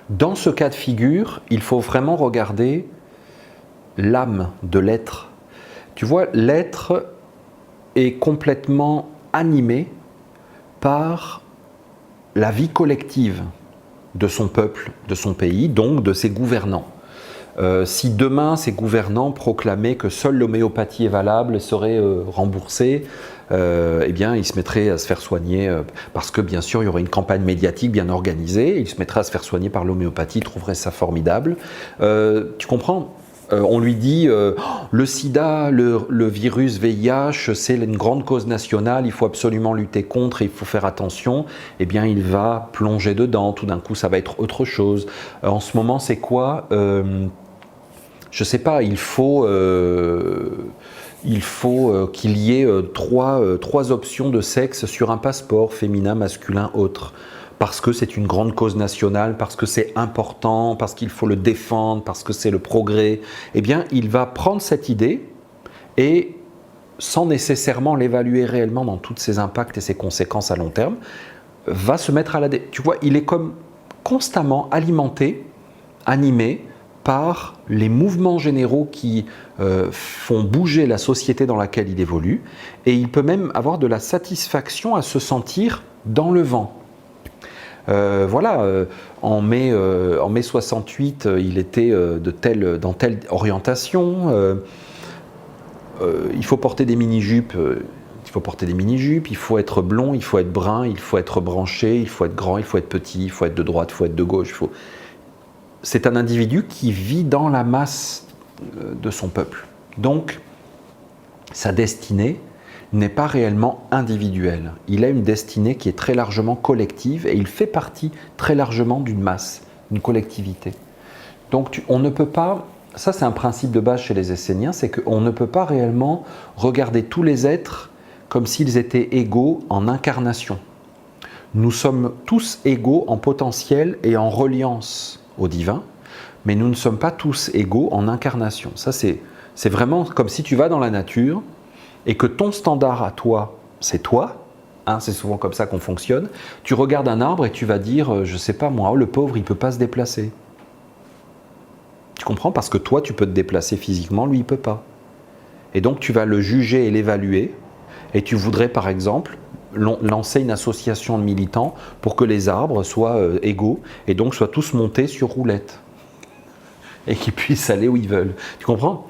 Dans ce cas de figure, il faut vraiment regarder l'âme de l'être. Tu vois, l'être est complètement animé par la vie collective de son peuple, de son pays, donc de ses gouvernants. Si demain ces gouvernants proclamaient que seule l'homéopathie est valable et serait remboursée, eh bien ils se mettraient à se faire soigner parce que bien sûr il y aurait une campagne médiatique bien organisée, ils se mettraient à se faire soigner par l'homéopathie, ils trouveraient ça formidable. Tu comprends ? On lui dit le sida, le virus VIH, c'est une grande cause nationale, il faut absolument lutter contre, il faut faire attention. Eh bien, il va plonger dedans, tout d'un coup, ça va être autre chose. En ce moment, c'est quoi je ne sais pas, il faut qu'il y ait trois options de sexe sur un passeport, féminin, masculin, autre. Parce que c'est une grande cause nationale, parce que c'est important, parce qu'il faut le défendre, parce que c'est le progrès. Eh bien, il va prendre cette idée et, sans nécessairement l'évaluer réellement dans tous ses impacts et ses conséquences à long terme, va se mettre à la... Tu vois, il est comme constamment alimenté, animé, par les mouvements généraux qui font bouger la société dans laquelle il évolue, et il peut même avoir de la satisfaction à se sentir dans le vent. En mai 68, il était dans telle orientation, il faut porter des mini-jupes, il faut être blond, il faut être brun, il faut être branché, il faut être grand, il faut être petit, il faut être de droite, il faut être de gauche, c'est un individu qui vit dans la masse de son peuple. Donc, sa destinée n'est pas réellement individuelle. Il a une destinée qui est très largement collective et il fait partie très largement d'une masse, d'une collectivité. Donc, on ne peut pas, ça c'est un principe de base chez les Esséniens, c'est qu'on ne peut pas réellement regarder tous les êtres comme s'ils étaient égaux en incarnation. Nous sommes tous égaux en potentiel et en reliance au divin, mais nous ne sommes pas tous égaux en incarnation. Ça, c'est vraiment comme si tu vas dans la nature et que ton standard à toi, c'est toi. Hein, c'est souvent comme ça qu'on fonctionne. Tu regardes un arbre et tu vas dire, je ne sais pas moi, le pauvre, il ne peut pas se déplacer. Tu comprends ? Parce que toi, tu peux te déplacer physiquement, lui, il ne peut pas. Et donc, tu vas le juger et l'évaluer. Et tu voudrais, par exemple, lancer une association de militants pour que les arbres soient égaux et donc soient tous montés sur roulettes et qu'ils puissent aller où ils veulent. Tu comprends ?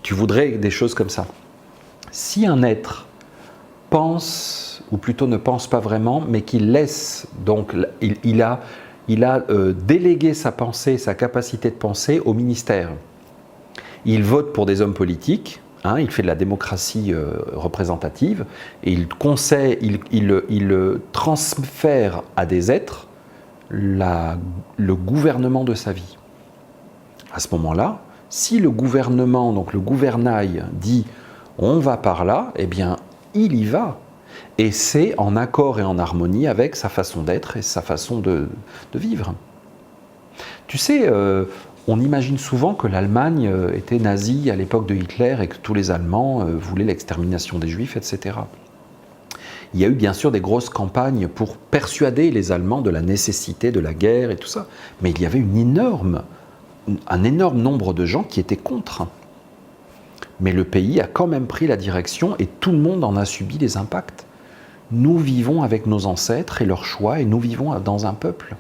Tu voudrais des choses comme ça. Si un être pense, ou plutôt ne pense pas vraiment, mais qu'il laisse, donc il a délégué sa pensée, sa capacité de penser au ministère. Il vote pour des hommes politiques. Il fait de la démocratie représentative et il transfère à des êtres le gouvernement de sa vie. À ce moment-là, si le gouvernement, donc le gouvernail, dit on va par là, eh bien il y va. Et c'est en accord et en harmonie avec sa façon d'être et sa façon de vivre. Tu sais, on imagine souvent que l'Allemagne était nazie à l'époque de Hitler et que tous les Allemands voulaient l'extermination des Juifs, etc. Il y a eu bien sûr des grosses campagnes pour persuader les Allemands de la nécessité de la guerre et tout ça. Mais il y avait un énorme nombre de gens qui étaient contre. Mais le pays a quand même pris la direction et tout le monde en a subi les impacts. Nous vivons avec nos ancêtres et leurs choix et nous vivons dans un peuple.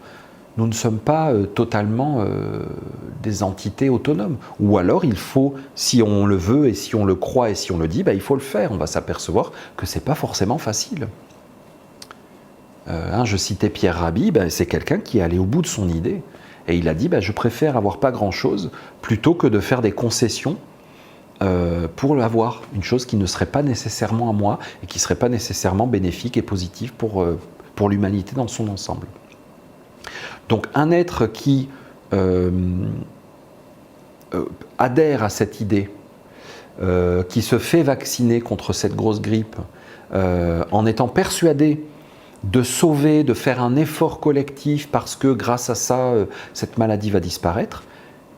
Nous ne sommes pas totalement des entités autonomes. Ou alors, il faut, si on le veut et si on le croit et si on le dit, il faut le faire. On va s'apercevoir que ce n'est pas forcément facile. Je citais Pierre Rabhi, c'est quelqu'un qui est allé au bout de son idée. Et il a dit, je préfère avoir pas grand-chose plutôt que de faire des concessions pour l'avoir. Une chose qui ne serait pas nécessairement à moi et qui ne serait pas nécessairement bénéfique et positive pour l'humanité dans son ensemble. Donc un être qui adhère à cette idée, qui se fait vacciner contre cette grosse grippe, en étant persuadé de sauver, de faire un effort collectif parce que grâce à ça, cette maladie va disparaître,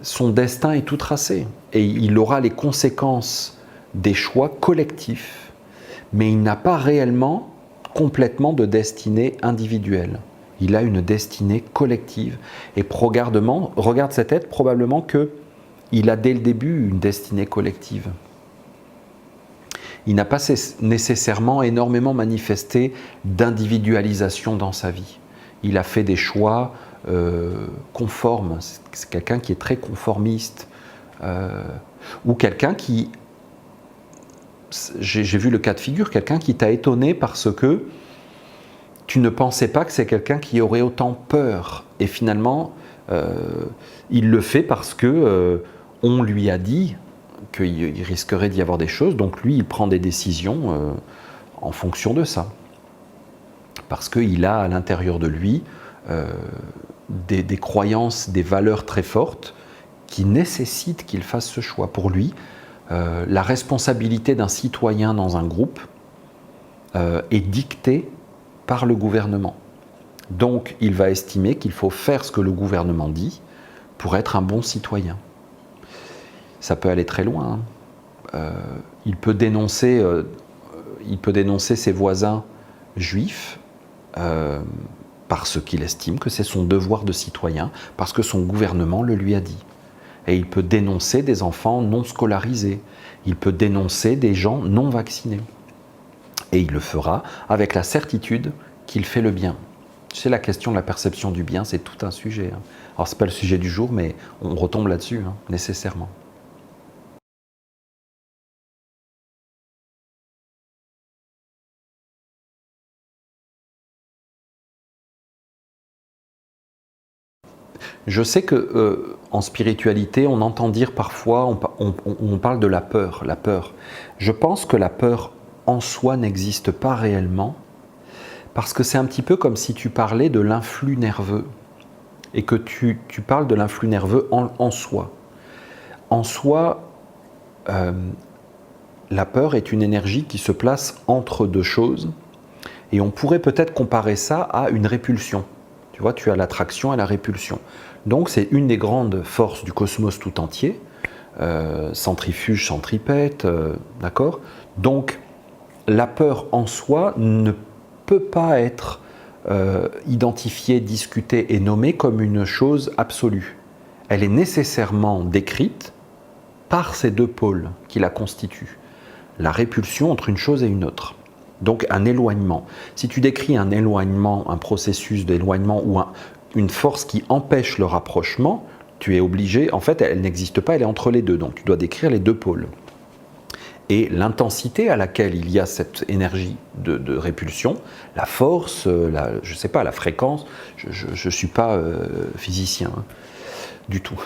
son destin est tout tracé. Et il aura les conséquences des choix collectifs. Mais il n'a pas réellement complètement de destinée individuelle. il a une destinée collective. Et regarde cet être, probablement qu'il a dès le début une destinée collective. Il n'a pas nécessairement énormément manifesté d'individualisation dans sa vie. Il a fait des choix conformes. C'est quelqu'un qui est très conformiste. Ou quelqu'un qui... J'ai vu le cas de figure, quelqu'un qui t'a étonné parce que tu ne pensais pas que c'est quelqu'un qui aurait autant peur. Et finalement, il le fait parce que on lui a dit qu'il risquerait d'y avoir des choses. Donc lui, il prend des décisions en fonction de ça. Parce qu'il a à l'intérieur de lui des croyances, des valeurs très fortes qui nécessitent qu'il fasse ce choix. Pour lui, la responsabilité d'un citoyen dans un groupe est dictée par le gouvernement. Donc, il va estimer qu'il faut faire ce que le gouvernement dit pour être un bon citoyen. Ça peut aller très loin. Il peut dénoncer ses voisins juifs parce qu'il estime que c'est son devoir de citoyen, parce que son gouvernement le lui a dit. Et il peut dénoncer des enfants non scolarisés. Il peut dénoncer des gens non vaccinés. Et il le fera avec la certitude qu'il fait le bien. C'est la question de la perception du bien, c'est tout un sujet. Alors, ce n'est pas le sujet du jour, mais on retombe là-dessus, nécessairement. Je sais que en spiritualité, on entend dire parfois, on parle de la peur, la peur. Je pense que la peur en soi n'existe pas réellement, parce que c'est un petit peu comme si tu parlais de l'influx nerveux, et que tu parles de l'influx nerveux en soi. En soi, la peur est une énergie qui se place entre deux choses, et on pourrait peut-être comparer ça à une répulsion. Tu vois, tu as l'attraction et la répulsion. Donc c'est une des grandes forces du cosmos tout entier, centrifuge, centripète, d'accord ? Donc la peur en soi ne peut pas être identifiée, discutée et nommée comme une chose absolue. Elle est nécessairement décrite par ces deux pôles qui la constituent. La répulsion entre une chose et une autre. Donc un éloignement. Si tu décris un éloignement, un processus d'éloignement ou une force qui empêche le rapprochement, tu es obligé, en fait elle n'existe pas, elle est entre les deux, donc tu dois décrire les deux pôles. Et l'intensité à laquelle il y a cette énergie de répulsion, la force, je ne sais pas, la fréquence, je ne suis pas physicien du tout.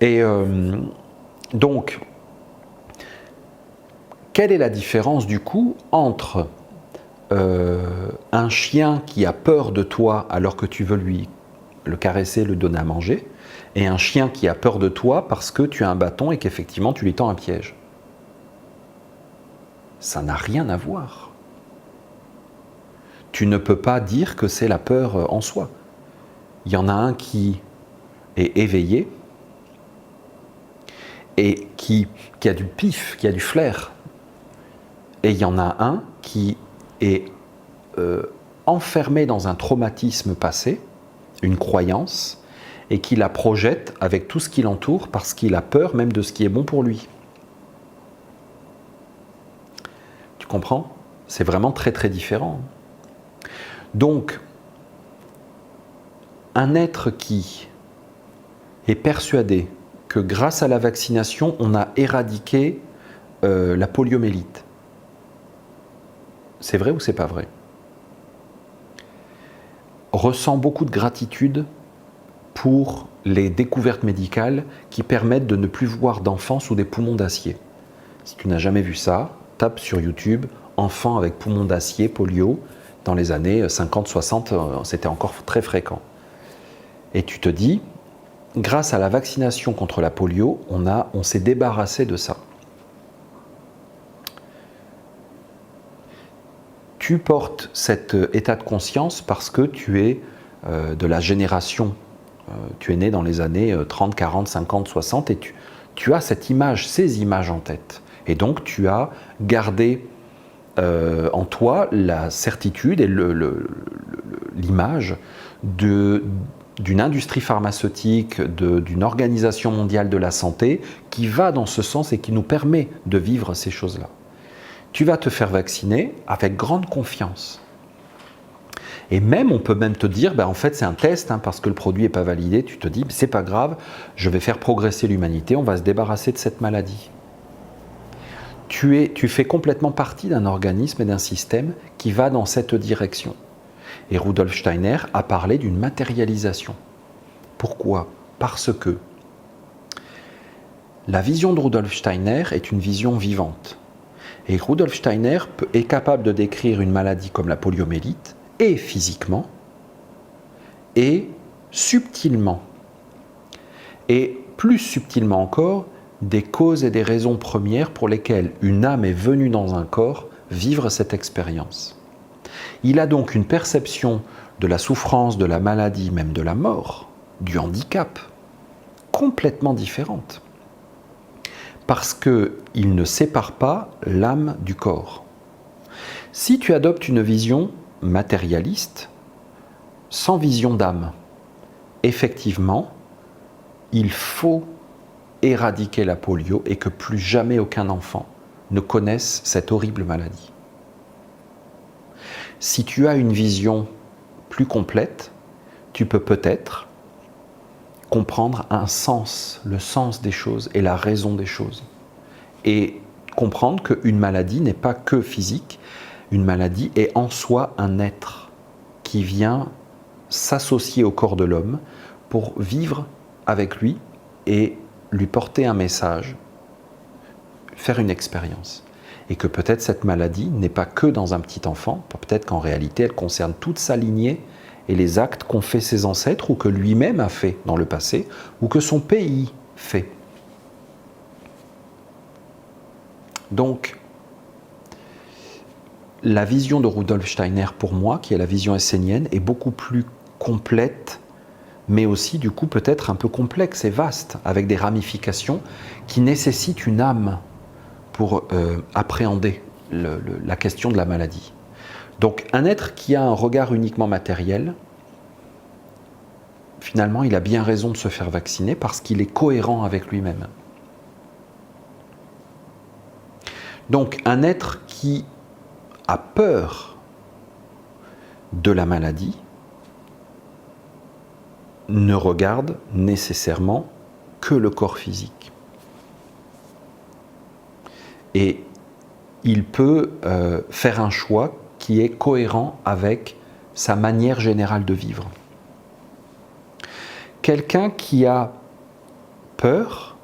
Et donc, quelle est la différence du coup entre un chien qui a peur de toi alors que tu veux lui le caresser, le donner à manger, et un chien qui a peur de toi parce que tu as un bâton et qu'effectivement tu lui tends un piège? Ça n'a rien à voir. Tu ne peux pas dire que c'est la peur en soi. Il y en a un qui est éveillé et qui a du pif, qui a du flair. Et il y en a un qui est enfermé dans un traumatisme passé, une croyance, et qui la projette avec tout ce qui l'entoure parce qu'il a peur même de ce qui est bon pour lui. Tu comprends ? C'est vraiment très très différent. Donc, un être qui est persuadé que grâce à la vaccination, on a éradiqué la poliomyélite. C'est vrai ou c'est pas vrai ? Ressent beaucoup de gratitude pour les découvertes médicales qui permettent de ne plus voir d'enfants sous des poumons d'acier. Si tu n'as jamais vu ça, tape sur YouTube « Enfants avec poumons d'acier, polio ». Dans les années 50-60, c'était encore très fréquent. Et tu te dis, grâce à la vaccination contre la polio, on s'est débarrassé de ça. Tu portes cet état de conscience parce que tu es de la génération, tu es né dans les années 30, 40, 50, 60 et tu as cette image, ces images en tête. Et donc tu as gardé en toi la certitude et l'image d'une industrie pharmaceutique, d'une organisation mondiale de la santé qui va dans ce sens et qui nous permet de vivre ces choses-là. Tu vas te faire vacciner avec grande confiance. Et même, on peut même te dire, en fait c'est un test, parce que le produit n'est pas validé, tu te dis, c'est pas grave, je vais faire progresser l'humanité, on va se débarrasser de cette maladie. Tu fais complètement partie d'un organisme et d'un système qui va dans cette direction. Et Rudolf Steiner a parlé d'une matérialisation. Pourquoi? Parce que la vision de Rudolf Steiner est une vision vivante. Et Rudolf Steiner est capable de décrire une maladie comme la poliomyélite, et physiquement, et subtilement. Et plus subtilement encore, des causes et des raisons premières pour lesquelles une âme est venue dans un corps vivre cette expérience. Il a donc une perception de la souffrance, de la maladie, même de la mort, du handicap, complètement différente. Parce qu'il ne sépare pas l'âme du corps. Si tu adoptes une vision matérialiste, sans vision d'âme, effectivement, il faut éradiquer la polio et que plus jamais aucun enfant ne connaisse cette horrible maladie. Si tu as une vision plus complète, tu peux peut-être comprendre un sens, le sens des choses et la raison des choses. Et comprendre qu'une maladie n'est pas que physique, une maladie est en soi un être qui vient s'associer au corps de l'homme pour vivre avec lui et lui porter un message, faire une expérience. Et que peut-être cette maladie n'est pas que dans un petit enfant, peut-être qu'en réalité elle concerne toute sa lignée et les actes qu'ont fait ses ancêtres ou que lui-même a fait dans le passé ou que son pays fait. Donc, la vision de Rudolf Steiner pour moi, qui est la vision essénienne, est beaucoup plus complète, mais aussi du coup peut-être un peu complexe et vaste, avec des ramifications qui nécessitent une âme pour appréhender la question de la maladie. Donc un être qui a un regard uniquement matériel, finalement il a bien raison de se faire vacciner parce qu'il est cohérent avec lui-même. Donc un être qui a peur de la maladie ne regarde nécessairement que le corps physique. Et il peut faire un choix qui est cohérent avec sa manière générale de vivre. Quelqu'un qui a peur,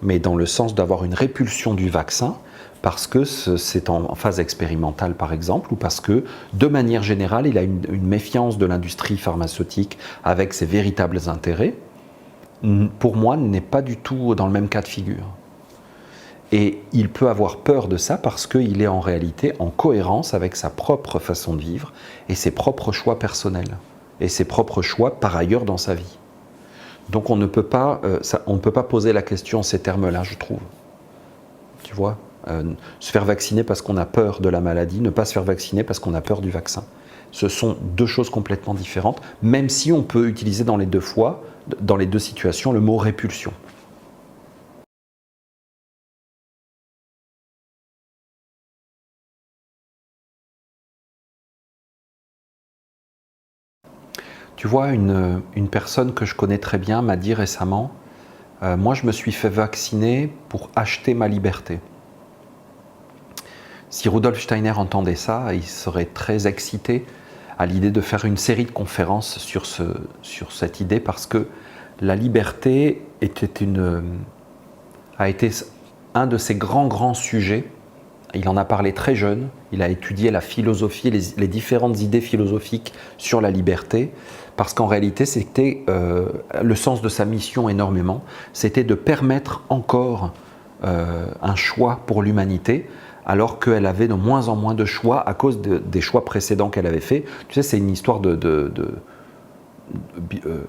mais dans le sens d'avoir une répulsion du vaccin, parce que c'est en phase expérimentale par exemple, ou parce que de manière générale il a une méfiance de l'industrie pharmaceutique avec ses véritables intérêts, pour moi n'est pas du tout dans le même cas de figure. Et il peut avoir peur de ça parce qu'il est en réalité en cohérence avec sa propre façon de vivre et ses propres choix personnels et ses propres choix par ailleurs dans sa vie. Donc on ne peut pas poser la question en ces termes-là, je trouve. Tu vois, se faire vacciner parce qu'on a peur de la maladie, ne pas se faire vacciner parce qu'on a peur du vaccin. Ce sont deux choses complètement différentes, même si on peut utiliser dans les deux situations, le mot répulsion. Tu vois, une personne que je connais très bien m'a dit récemment « Moi, je me suis fait vacciner pour acheter ma liberté ». Si Rudolf Steiner entendait ça, il serait très excité à l'idée de faire une série de conférences sur cette idée parce que la liberté a été un de ses grands sujets. Il en a parlé très jeune, il a étudié la philosophie, les différentes idées philosophiques sur la liberté, parce qu'en réalité, c'était le sens de sa mission énormément, c'était de permettre encore un choix pour l'humanité, alors qu'elle avait de moins en moins de choix à cause des choix précédents qu'elle avait faits. Tu sais, c'est une histoire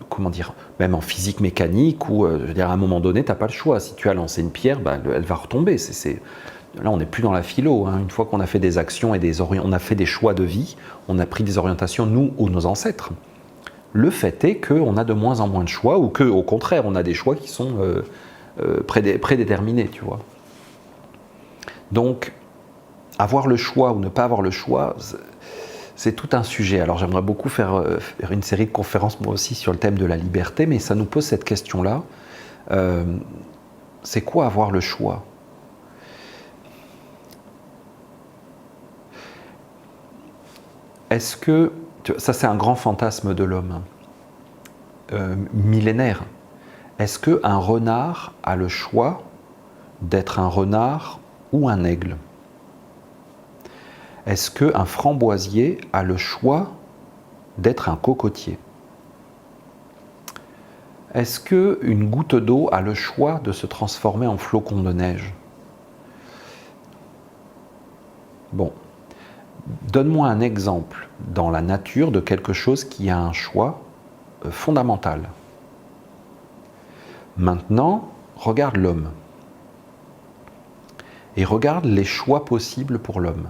comment dire, même en physique mécanique, où à un moment donné, tu n'as pas le choix. Si tu as lancé une pierre, elle va retomber. là on n'est plus dans la philo, hein. Une fois qu'on a fait des actions et on a fait des choix de vie, on a pris des orientations, nous ou nos ancêtres. Le fait est qu'on a de moins en moins de choix, ou qu'au contraire, on a des choix qui sont prédéterminés, tu vois. Donc, avoir le choix ou ne pas avoir le choix, c'est tout un sujet. Alors j'aimerais beaucoup faire une série de conférences, moi aussi, sur le thème de la liberté, mais ça nous pose cette question-là. C'est quoi avoir le choix ? Est-ce que, ça c'est un grand fantasme de l'homme, millénaire. Est-ce qu'un renard a le choix d'être un renard ou un aigle ? Est-ce qu'un framboisier a le choix d'être un cocotier ? Est-ce qu'une goutte d'eau a le choix de se transformer en flocon de neige ? Bon, donne-moi un exemple dans la nature de quelque chose qui a un choix fondamental. Maintenant, regarde l'homme. Et regarde les choix possibles pour l'homme.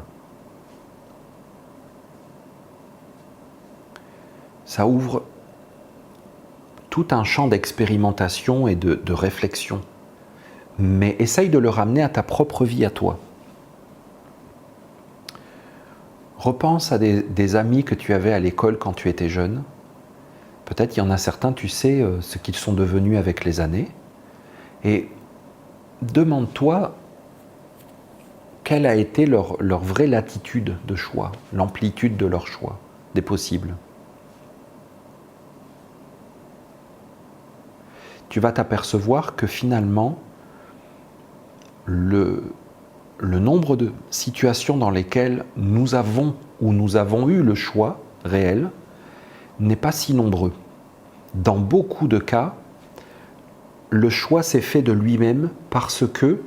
Ça ouvre tout un champ d'expérimentation et de réflexion. Mais essaye de le ramener à ta propre vie, à toi. Repense à des amis que tu avais à l'école quand tu étais jeune. Peut-être il y en a certains, tu sais ce qu'ils sont devenus avec les années. Et demande-toi quelle a été leur vraie latitude de choix, l'amplitude de leur choix, des possibles. Tu vas t'apercevoir que finalement, le nombre de situations dans lesquelles nous avons eu le choix réel n'est pas si nombreux. Dans beaucoup de cas, le choix s'est fait de lui-même parce que,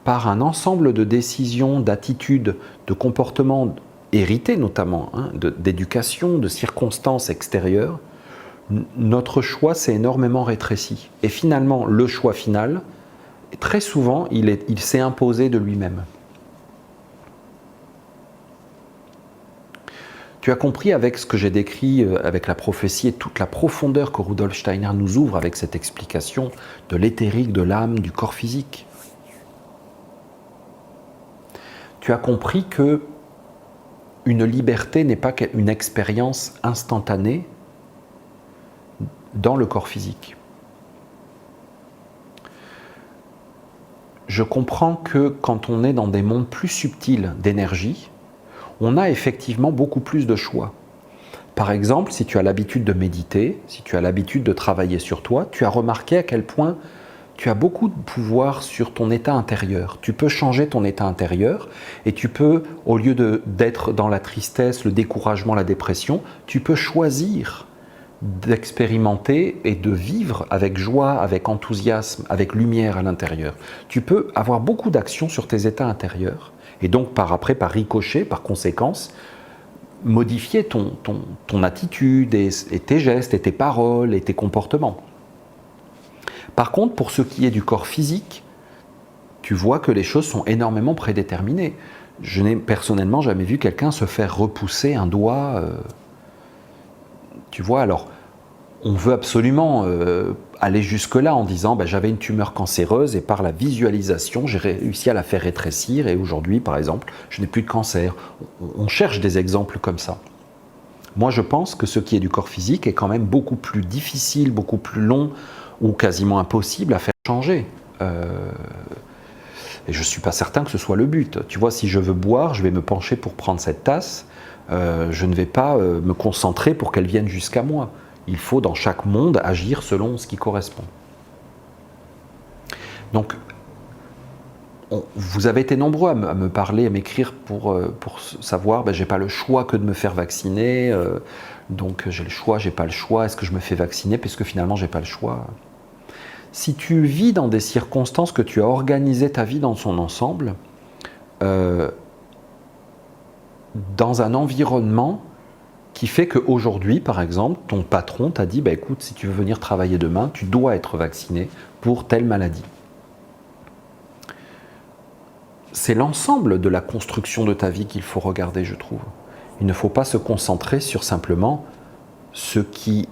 par un ensemble de décisions, d'attitudes, de comportements hérités notamment, d'éducation, de circonstances extérieures, notre choix s'est énormément rétréci. Et finalement, le choix final, très souvent, il s'est imposé de lui-même. Tu as compris avec ce que j'ai décrit, avec la prophétie et toute la profondeur que Rudolf Steiner nous ouvre avec cette explication de l'éthérique, de l'âme, du corps physique. Tu as compris que une liberté n'est pas qu'une expérience instantanée dans le corps physique. Je comprends que quand on est dans des mondes plus subtils d'énergie, on a effectivement beaucoup plus de choix. Par exemple, si tu as l'habitude de méditer, si tu as l'habitude de travailler sur toi, tu as remarqué à quel point tu as beaucoup de pouvoir sur ton état intérieur. Tu peux changer ton état intérieur et tu peux, au lieu d'être dans la tristesse, le découragement, la dépression, tu peux choisir d'expérimenter et de vivre avec joie, avec enthousiasme, avec lumière à l'intérieur. Tu peux avoir beaucoup d'actions sur tes états intérieurs et donc par ricochet, par conséquence, modifier ton attitude et tes gestes et tes paroles et tes comportements. Par contre, pour ce qui est du corps physique, tu vois que les choses sont énormément prédéterminées. Je n'ai personnellement jamais vu quelqu'un se faire repousser un doigt. Tu vois, alors, on veut absolument aller jusque-là en disant j'avais une tumeur cancéreuse et par la visualisation, j'ai réussi à la faire rétrécir et aujourd'hui, par exemple, je n'ai plus de cancer. On cherche des exemples comme ça. Moi, je pense que ce qui est du corps physique est quand même beaucoup plus difficile, beaucoup plus long ou quasiment impossible à faire changer. Et je ne suis pas certain que ce soit le but. Tu vois, si je veux boire, je vais me pencher pour prendre cette tasse. Je ne vais pas me concentrer pour qu'elle vienne jusqu'à moi. Il faut dans chaque monde agir selon ce qui correspond. Donc, vous avez été nombreux à me parler, à m'écrire pour savoir, j'ai pas le choix que de me faire vacciner, donc j'ai le choix, j'ai pas le choix, est-ce que je me fais vacciner puisque finalement j'ai pas le choix. Si tu vis dans des circonstances que tu as organisé ta vie dans son ensemble, dans un environnement qui fait qu'aujourd'hui, par exemple, ton patron t'a dit écoute, si tu veux venir travailler demain, tu dois être vacciné pour telle maladie. c'est l'ensemble de la construction de ta vie qu'il faut regarder, je trouve. Il ne faut pas se concentrer sur simplement ce qui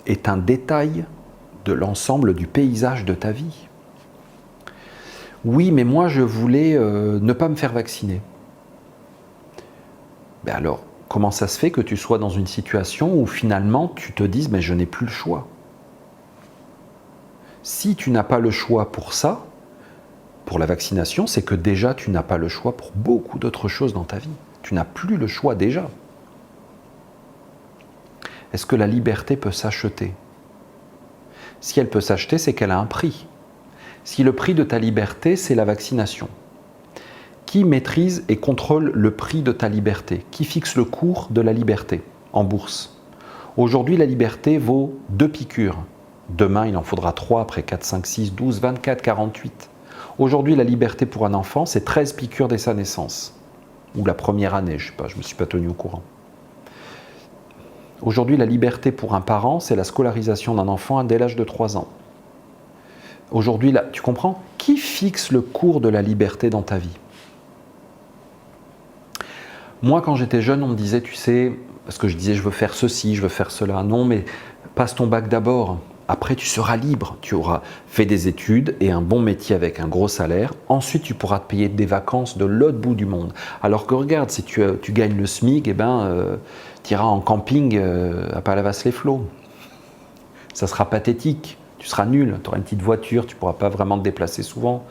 est un détail de l'ensemble du paysage de ta vie. Oui, mais moi je voulais ne pas me faire vacciner. Ben alors, comment ça se fait que tu sois dans une situation où finalement tu te dises mais je n'ai plus le choix? Si tu n'as pas le choix pour ça, pour la vaccination, c'est que déjà tu n'as pas le choix pour beaucoup d'autres choses dans ta vie. Tu n'as plus le choix déjà. Est-ce que la liberté peut s'acheter? Si elle peut s'acheter, c'est qu'elle a un prix. Si le prix de ta liberté, c'est la vaccination, qui maîtrise et contrôle le prix de ta liberté? Qui fixe le cours de la liberté en bourse? Aujourd'hui, la liberté vaut 2 piqûres. Demain, il en faudra 3, après 4, 5, 6, 12, 24, 48. Aujourd'hui, la liberté pour un enfant, c'est 13 piqûres dès sa naissance. Ou la première année, je ne sais pas, je ne me suis pas tenu au courant. Aujourd'hui, la liberté pour un parent, c'est la scolarisation d'un enfant dès l'âge de 3 ans. Aujourd'hui, là, tu comprends? Qui fixe le cours de la liberté dans ta vie? Moi, quand j'étais jeune, on me disait, tu sais, parce que je disais, je veux faire ceci, je veux faire cela. Non, mais passe ton bac d'abord. Après, tu seras libre. Tu auras fait des études et un bon métier avec un gros salaire. Ensuite, tu pourras te payer des vacances de l'autre bout du monde. Alors que regarde, si tu gagnes le SMIC, tu iras en camping à Palavas-les-Flots. Ça sera pathétique. Tu seras nul. Tu auras une petite voiture, tu ne pourras pas vraiment te déplacer souvent.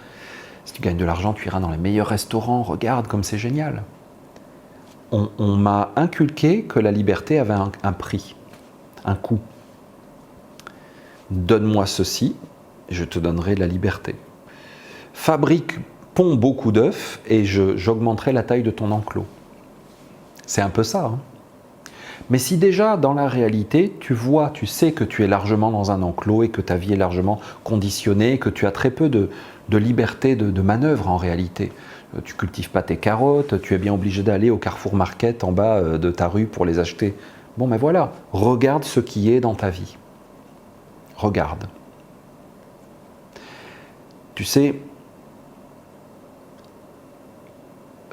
Si tu gagnes de l'argent, tu iras dans les meilleurs restaurants. Regarde comme c'est génial. On m'a inculqué que la liberté avait un prix, un coût. Donne-moi ceci, et je te donnerai la liberté. Ponds beaucoup d'œufs et j'augmenterai la taille de ton enclos. C'est un peu ça. Hein. Mais si déjà, dans la réalité, tu sais que tu es largement dans un enclos et que ta vie est largement conditionnée, que tu as très peu de liberté de manœuvre en réalité. Tu ne cultives pas tes carottes, tu es bien obligé d'aller au Carrefour Market en bas de ta rue pour les acheter. Bon, mais voilà, regarde ce qui est dans ta vie. Regarde. Tu sais,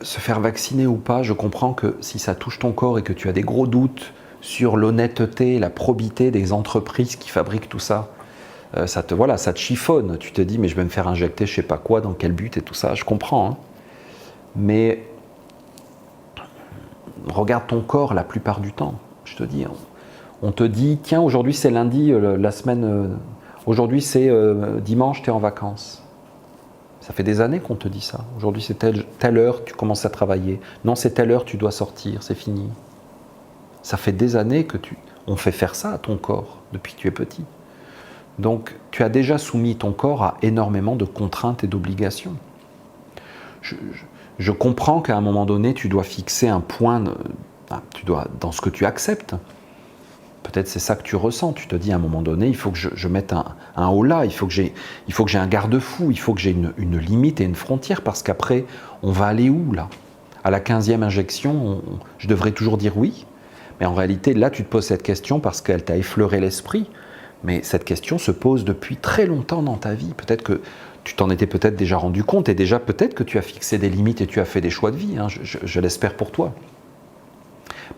se faire vacciner ou pas, je comprends que si ça touche ton corps et que tu as des gros doutes sur l'honnêteté, la probité des entreprises qui fabriquent tout ça, ça te chiffonne. Tu te dis, mais je vais me faire injecter je sais pas quoi, dans quel but et tout ça. Je comprends. Hein. Mais regarde ton corps la plupart du temps. Je te dis, on te dit, tiens, aujourd'hui c'est lundi, la semaine, aujourd'hui c'est dimanche, tu es en vacances. Ça fait des années qu'on te dit ça. Aujourd'hui c'est telle heure, tu commences à travailler. Non, c'est telle heure, tu dois sortir, c'est fini. Ça fait des années on fait faire ça à ton corps, depuis que tu es petit. Donc, tu as déjà soumis ton corps à énormément de contraintes et d'obligations. Je comprends qu'à un moment donné, tu dois fixer un point, dans ce que tu acceptes. Peut-être c'est ça que tu ressens. Tu te dis à un moment donné, il faut que je mette un holà, il faut que j'ai un garde-fou, il faut que j'ai une limite et une frontière, parce qu'après, on va aller où là? À la 15e injection, je devrais toujours dire oui. Mais en réalité, là, tu te poses cette question parce qu'elle t'a effleuré l'esprit. Mais cette question se pose depuis très longtemps dans ta vie. Peut-être que tu t'en étais peut-être déjà rendu compte et déjà peut-être que tu as fixé des limites et tu as fait des choix de vie. Hein, je l'espère pour toi.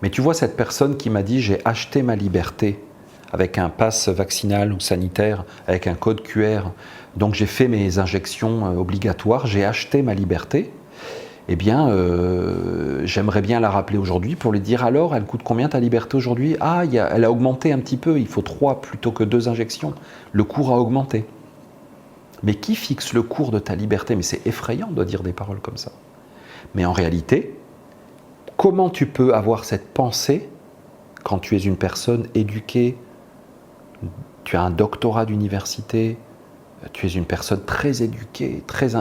Mais tu vois cette personne qui m'a dit « j'ai acheté ma liberté » avec un pass vaccinal ou sanitaire, avec un code QR. Donc j'ai fait mes injections obligatoires, j'ai acheté ma liberté. Eh bien, j'aimerais bien la rappeler aujourd'hui pour lui dire « alors, elle coûte combien ta liberté aujourd'hui ?»« Ah, elle a augmenté un petit peu, il faut 3 plutôt que 2 injections. Le cours a augmenté. » Mais qui fixe le cours de ta liberté? Mais c'est effrayant de dire des paroles comme ça. Mais en réalité, comment tu peux avoir cette pensée quand tu es une personne éduquée, tu as un doctorat d'université, tu es une personne très éduquée, très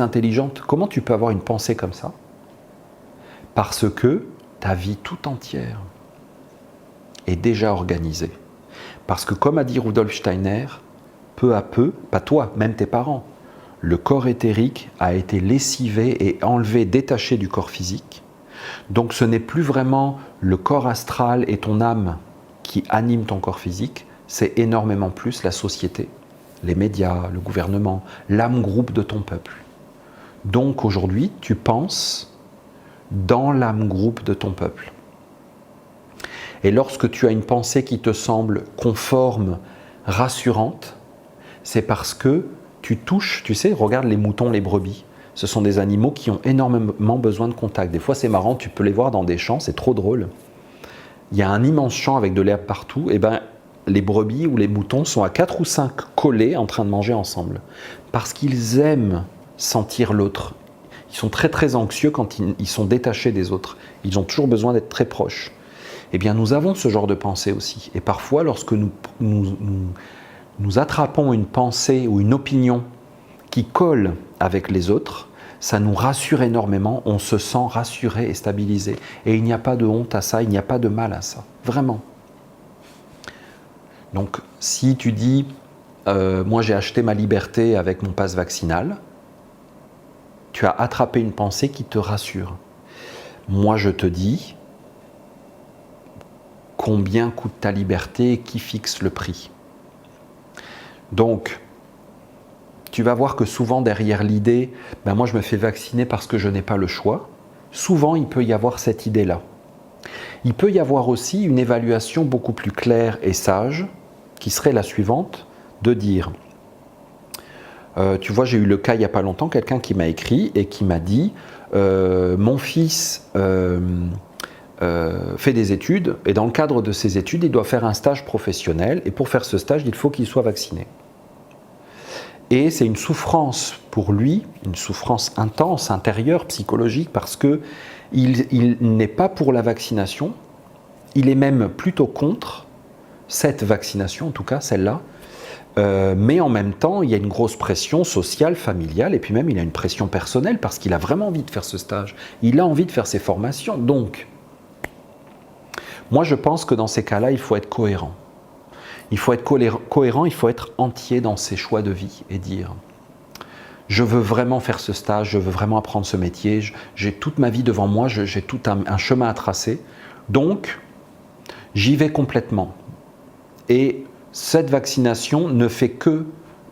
intelligente? Comment tu peux avoir une pensée comme ça? Parce que ta vie tout entière est déjà organisée. Parce que comme a dit Rudolf Steiner, peu à peu, pas toi, même tes parents, le corps éthérique a été lessivé et enlevé, détaché du corps physique. Donc ce n'est plus vraiment le corps astral et ton âme qui animent ton corps physique, c'est énormément plus la société, les médias, le gouvernement, l'âme groupe de ton peuple. Donc aujourd'hui, tu penses dans l'âme groupe de ton peuple. Et lorsque tu as une pensée qui te semble conforme, rassurante, c'est parce que tu touches, tu sais, regarde les moutons, les brebis. Ce sont des animaux qui ont énormément besoin de contact. Des fois, c'est marrant, tu peux les voir dans des champs, c'est trop drôle. Il y a un immense champ avec de l'herbe partout, et ben les brebis ou les moutons sont à 4 ou 5 collés en train de manger ensemble. Parce qu'ils aiment sentir l'autre. Ils sont très très anxieux quand ils sont détachés des autres. Ils ont toujours besoin d'être très proches. Eh bien, nous avons ce genre de pensée aussi. Et parfois, lorsque nous attrapons une pensée ou une opinion qui colle avec les autres, ça nous rassure énormément, on se sent rassuré et stabilisé. Et il n'y a pas de honte à ça, il n'y a pas de mal à ça. Vraiment. Donc, si tu dis moi j'ai acheté ma liberté avec mon pass vaccinal, tu as attrapé une pensée qui te rassure. Moi je te dis combien coûte ta liberté et qui fixe le prix. Donc, tu vas voir que souvent derrière l'idée, ben moi je me fais vacciner parce que je n'ai pas le choix, souvent il peut y avoir cette idée-là. Il peut y avoir aussi une évaluation beaucoup plus claire et sage, qui serait la suivante, de dire, tu vois, j'ai eu le cas il n'y a pas longtemps, quelqu'un qui m'a écrit et qui m'a dit, mon fils fait des études, et dans le cadre de ses études, il doit faire un stage professionnel, et pour faire ce stage, il faut qu'il soit vacciné. Et c'est une souffrance pour lui, une souffrance intense, intérieure, psychologique, parce qu'il n'est pas pour la vaccination, il est même plutôt contre cette vaccination, en tout cas celle-là, mais en même temps, il y a une grosse pression sociale, familiale, et puis même il a une pression personnelle, parce qu'il a vraiment envie de faire ce stage, il a envie de faire ses formations. Donc, moi je pense que dans ces cas-là, il faut être cohérent. Il faut être cohérent, il faut être entier dans ses choix de vie et dire « Je veux vraiment faire ce stage, je veux vraiment apprendre ce métier, j'ai toute ma vie devant moi, j'ai tout un chemin à tracer, donc j'y vais complètement. » Et cette vaccination ne fait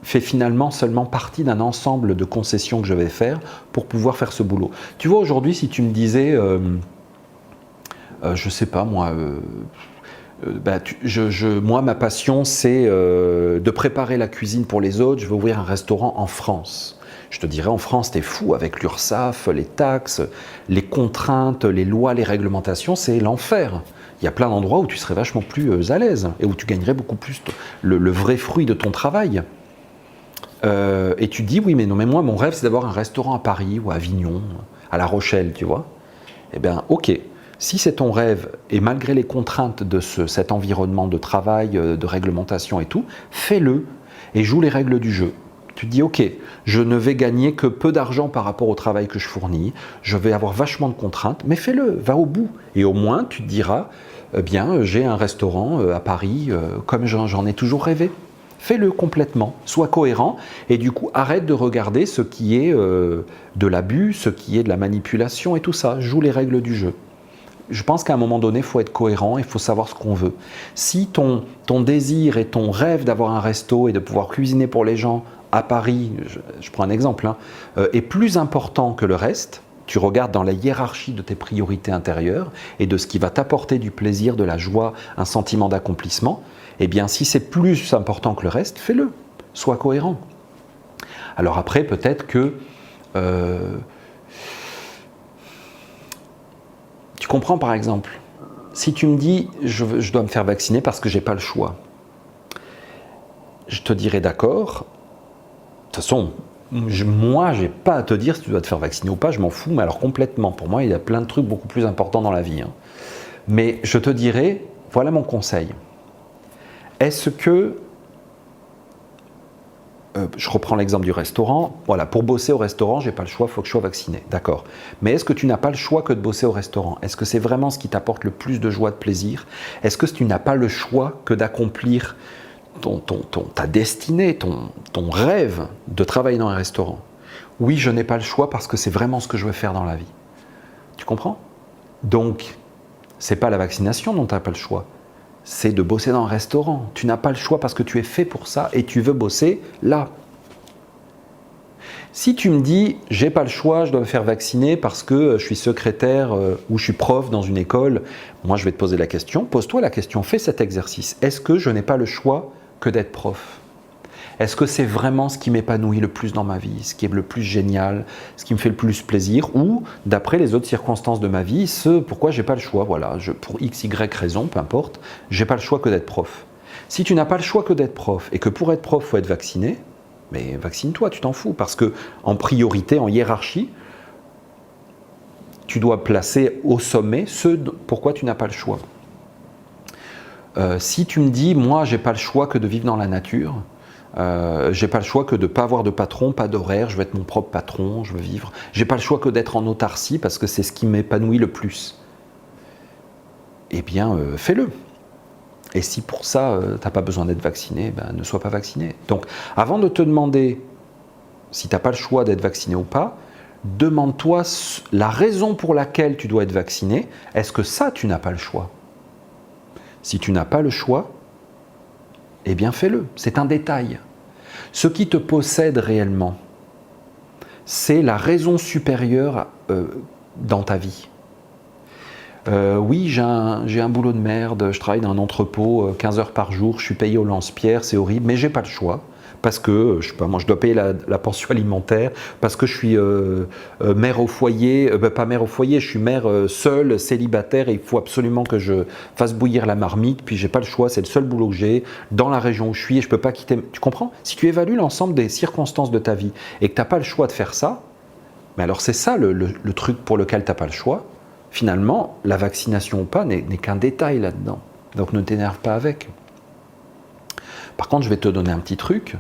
finalement seulement partie d'un ensemble de concessions que je vais faire pour pouvoir faire ce boulot. Tu vois, aujourd'hui, si tu me disais, je sais pas moi, moi, ma passion, c'est de préparer la cuisine pour les autres. Je veux ouvrir un restaurant en France. Je te dirais, en France, t'es fou avec l'URSSAF, les taxes, les contraintes, les lois, les réglementations, c'est l'enfer. Il y a plein d'endroits où tu serais vachement plus à l'aise et où tu gagnerais beaucoup plus le vrai fruit de ton travail. Et tu te dis, oui, mais non, mais moi, mon rêve, c'est d'avoir un restaurant à Paris ou à Avignon, à La Rochelle, tu vois. Eh bien, ok. Si c'est ton rêve, et malgré les contraintes de cet environnement de travail, de réglementation et tout, fais-le et joue les règles du jeu. Tu te dis, ok, je ne vais gagner que peu d'argent par rapport au travail que je fournis, je vais avoir vachement de contraintes, mais fais-le, va au bout. Et au moins, tu te diras, eh bien, j'ai un restaurant à Paris, comme j'en ai toujours rêvé. Fais-le complètement, sois cohérent, et du coup, arrête de regarder ce qui est de l'abus, ce qui est de la manipulation et tout ça. Joue les règles du jeu. Je pense qu'à un moment donné, il faut être cohérent, il faut savoir ce qu'on veut. Si ton désir et ton rêve d'avoir un resto et de pouvoir cuisiner pour les gens à Paris, je prends un exemple, hein, est plus important que le reste, tu regardes dans la hiérarchie de tes priorités intérieures et de ce qui va t'apporter du plaisir, de la joie, un sentiment d'accomplissement, eh bien si c'est plus important que le reste, fais-le, sois cohérent. Alors après, peut-être que tu comprends par exemple, si tu me dis je dois me faire vacciner parce que je n'ai pas le choix, je te dirais d'accord. De toute façon, moi je n'ai pas à te dire si tu dois te faire vacciner ou pas, je m'en fous, mais alors complètement. Pour moi, il y a plein de trucs beaucoup plus importants dans la vie. Hein. Mais je te dirais, voilà mon conseil. Est-ce que, je reprends l'exemple du restaurant, voilà, pour bosser au restaurant, j'ai pas le choix, il faut que je sois vacciné, d'accord. Mais est-ce que tu n'as pas le choix que de bosser au restaurant? Est-ce que c'est vraiment ce qui t'apporte le plus de joie, de plaisir? Est-ce que tu n'as pas le choix que d'accomplir ta destinée, ton rêve de travailler dans un restaurant? Oui, je n'ai pas le choix parce que c'est vraiment ce que je veux faire dans la vie. Tu comprends? Donc, c'est pas la vaccination dont tu n'as pas le choix. C'est de bosser dans un restaurant. Tu n'as pas le choix parce que tu es fait pour ça et tu veux bosser là. Si tu me dis, j'ai pas le choix, je dois me faire vacciner parce que je suis secrétaire ou je suis prof dans une école, moi je vais te poser la question, pose-toi la question, fais cet exercice. Est-ce que je n'ai pas le choix que d'être prof? Est-ce que c'est vraiment ce qui m'épanouit le plus dans ma vie, ce qui est le plus génial, ce qui me fait le plus plaisir, ou d'après les autres circonstances de ma vie, ce pourquoi j'ai pas le choix, voilà, pour x, y raison, peu importe, j'ai pas le choix que d'être prof. Si tu n'as pas le choix que d'être prof, et que pour être prof, il faut être vacciné, mais vaccine-toi, tu t'en fous, parce que en priorité, en hiérarchie, tu dois placer au sommet ce pourquoi tu n'as pas le choix. Si tu me dis, moi, j'ai pas le choix que de vivre dans la nature, j'ai pas le choix que de ne pas avoir de patron, pas d'horaire, je veux être mon propre patron, je veux vivre, j'ai pas le choix que d'être en autarcie parce que c'est ce qui m'épanouit le plus, eh bien, fais-le. Et si pour ça, tu n'as pas besoin d'être vacciné, ben, ne sois pas vacciné. Donc, avant de te demander si tu n'as pas le choix d'être vacciné ou pas, demande-toi la raison pour laquelle tu dois être vacciné. Est-ce que ça, tu n'as pas le choix? Si tu n'as pas le choix, eh bien fais-le. C'est un détail. Ce qui te possède réellement, c'est la raison supérieure dans ta vie. Oui, j'ai un boulot de merde, je travaille dans un entrepôt 15 heures par jour, je suis payé au lance-pierre, c'est horrible, mais j'ai pas le choix. Parce que, je sais pas, moi je dois payer la pension alimentaire, parce que je suis mère au foyer, pas mère au foyer, je suis mère seule, célibataire, et il faut absolument que je fasse bouillir la marmite, puis j'ai pas le choix, c'est le seul boulot que j'ai, dans la région où je suis, et je peux pas quitter. Tu comprends? Si tu évalues l'ensemble des circonstances de ta vie, et que tu n'as pas le choix de faire ça, mais alors c'est ça le truc pour lequel tu n'as pas le choix. Finalement, la vaccination ou pas n'est qu'un détail là-dedans. Donc ne t'énerve pas avec. Par contre, je vais te donner un petit truc.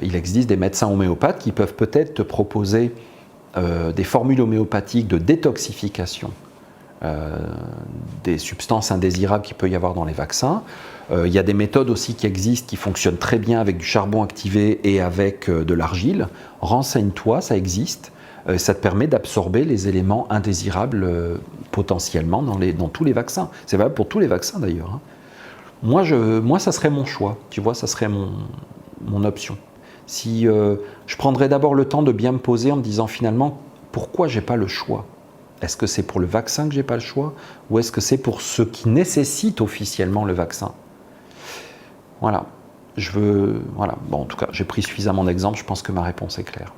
Il existe des médecins homéopathes qui peuvent peut-être te proposer des formules homéopathiques de détoxification des substances indésirables qu'il peut y avoir dans les vaccins. Il y a des méthodes aussi qui existent, qui fonctionnent très bien avec du charbon activé et avec de l'argile. Renseigne-toi, ça existe. Ça te permet d'absorber les éléments indésirables potentiellement dans tous les vaccins. C'est valable pour tous les vaccins d'ailleurs. Hein. Moi, ça serait mon choix, tu vois, ça serait mon option. Si je prendrais d'abord le temps de bien me poser en me disant finalement, pourquoi j'ai pas le choix? Est-ce que c'est pour le vaccin que j'ai pas le choix? Ou est-ce que c'est pour ce qui nécessite officiellement le vaccin? Voilà. Voilà. Bon, en tout cas, j'ai pris suffisamment d'exemples, je pense que ma réponse est claire.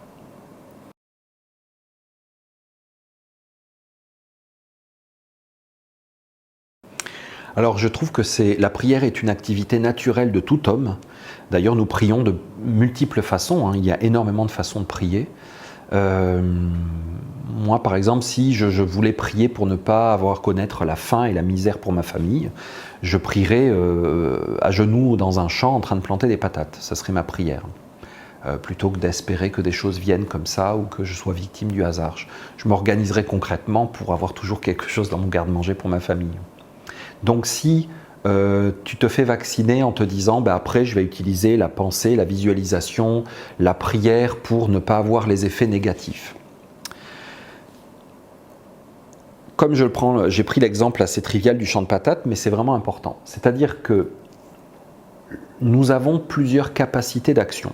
Alors je trouve que la prière est une activité naturelle de tout homme. D'ailleurs nous prions de multiples façons, hein. Il y a énormément de façons de prier. Moi par exemple, si je voulais prier pour ne pas avoir à connaître la faim et la misère pour ma famille, je prierais à genoux dans un champ en train de planter des patates. Ça serait ma prière. Plutôt que d'espérer que des choses viennent comme ça ou que je sois victime du hasard. Je m'organiserais concrètement pour avoir toujours quelque chose dans mon garde-manger pour ma famille. Donc si tu te fais vacciner en te disant après je vais utiliser la pensée, la visualisation, la prière pour ne pas avoir les effets négatifs. Comme j'ai pris l'exemple assez trivial du champ de patates, mais c'est vraiment important. C'est-à-dire que nous avons plusieurs capacités d'action.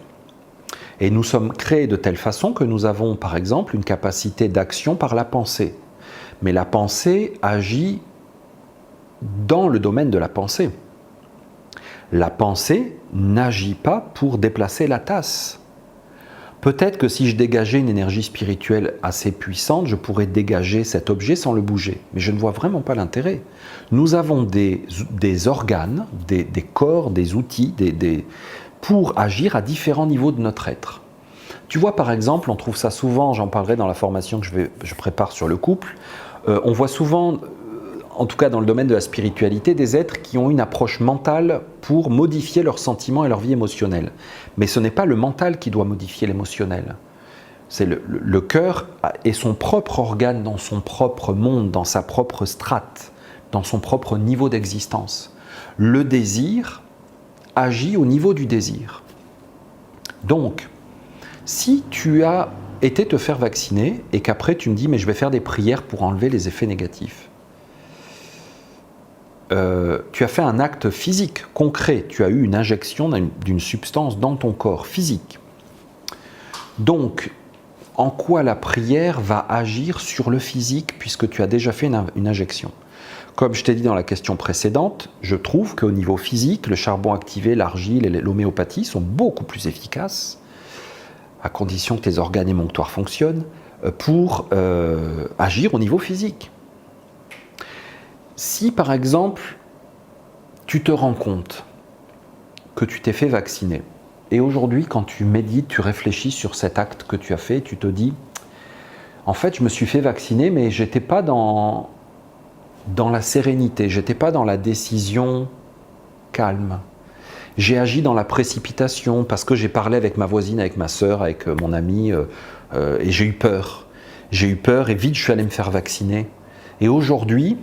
Et nous sommes créés de telle façon que nous avons par exemple une capacité d'action par la pensée. Mais la pensée agit dans le domaine de la pensée. La pensée n'agit pas pour déplacer la tasse. Peut-être que si je dégageais une énergie spirituelle assez puissante, je pourrais dégager cet objet sans le bouger. Mais je ne vois vraiment pas l'intérêt. Nous avons des organes, des corps, des outils, pour agir à différents niveaux de notre être. Tu vois par exemple, on trouve ça souvent, j'en parlerai dans la formation que je prépare sur le couple, on voit souvent, en tout cas dans le domaine de la spiritualité, des êtres qui ont une approche mentale pour modifier leurs sentiments et leur vie émotionnelle. Mais ce n'est pas le mental qui doit modifier l'émotionnel. C'est le cœur est son propre organe dans son propre monde, dans sa propre strate, dans son propre niveau d'existence. Le désir agit au niveau du désir. Donc, si tu as été te faire vacciner et qu'après tu me dis mais je vais faire des prières pour enlever les effets négatifs, tu as fait un acte physique, concret, tu as eu une injection d'une substance dans ton corps physique. Donc, en quoi la prière va agir sur le physique puisque tu as déjà fait une injection? Comme je t'ai dit dans la question précédente, je trouve qu'au niveau physique, le charbon activé, l'argile et l'homéopathie sont beaucoup plus efficaces, à condition que tes organes émonctoires fonctionnent, pour agir au niveau physique. Si par exemple, tu te rends compte que tu t'es fait vacciner, et aujourd'hui quand tu médites, tu réfléchis sur cet acte que tu as fait, tu te dis, en fait je me suis fait vacciner mais je n'étais pas dans la sérénité, je n'étais pas dans la décision calme. J'ai agi dans la précipitation parce que j'ai parlé avec ma voisine, avec ma sœur, avec mon ami, et j'ai eu peur. J'ai eu peur et vite je suis allé me faire vacciner. Et aujourd'hui,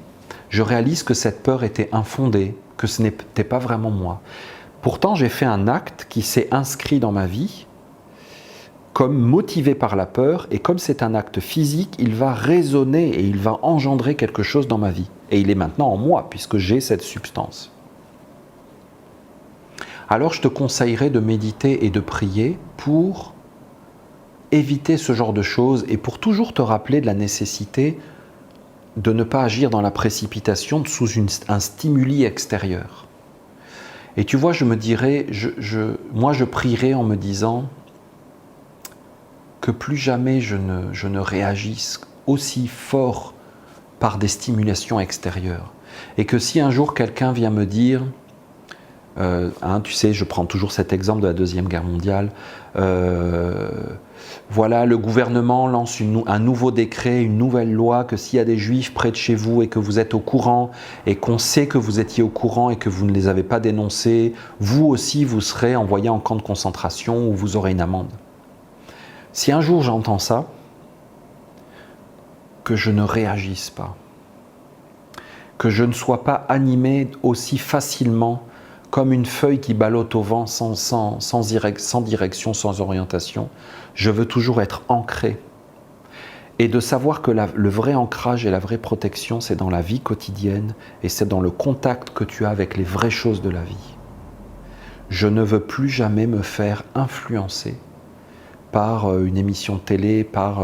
je réalise que cette peur était infondée, que ce n'était pas vraiment moi. Pourtant, j'ai fait un acte qui s'est inscrit dans ma vie comme motivé par la peur, et comme c'est un acte physique, il va résonner et il va engendrer quelque chose dans ma vie. Et il est maintenant en moi, puisque j'ai cette substance. Alors je te conseillerais de méditer et de prier pour éviter ce genre de choses et pour toujours te rappeler de la nécessité de ne pas agir dans la précipitation sous un stimuli extérieur. Et tu vois, je me dirais, moi je prierais en me disant que plus jamais je ne réagisse aussi fort par des stimulations extérieures. Et que si un jour quelqu'un vient me dire, tu sais, je prends toujours cet exemple de la Deuxième Guerre mondiale, voilà, le gouvernement lance un nouveau décret, une nouvelle loi, que s'il y a des juifs près de chez vous et que vous êtes au courant, et qu'on sait que vous étiez au courant et que vous ne les avez pas dénoncés, vous aussi vous serez envoyé en camp de concentration ou vous aurez une amende. Si un jour j'entends ça, que je ne réagisse pas, que je ne sois pas animé aussi facilement comme une feuille qui ballotte au vent sans direction, sans orientation. Je veux toujours être ancré. Et de savoir que le vrai ancrage et la vraie protection, c'est dans la vie quotidienne et c'est dans le contact que tu as avec les vraies choses de la vie. Je ne veux plus jamais me faire influencer par une émission de télé, par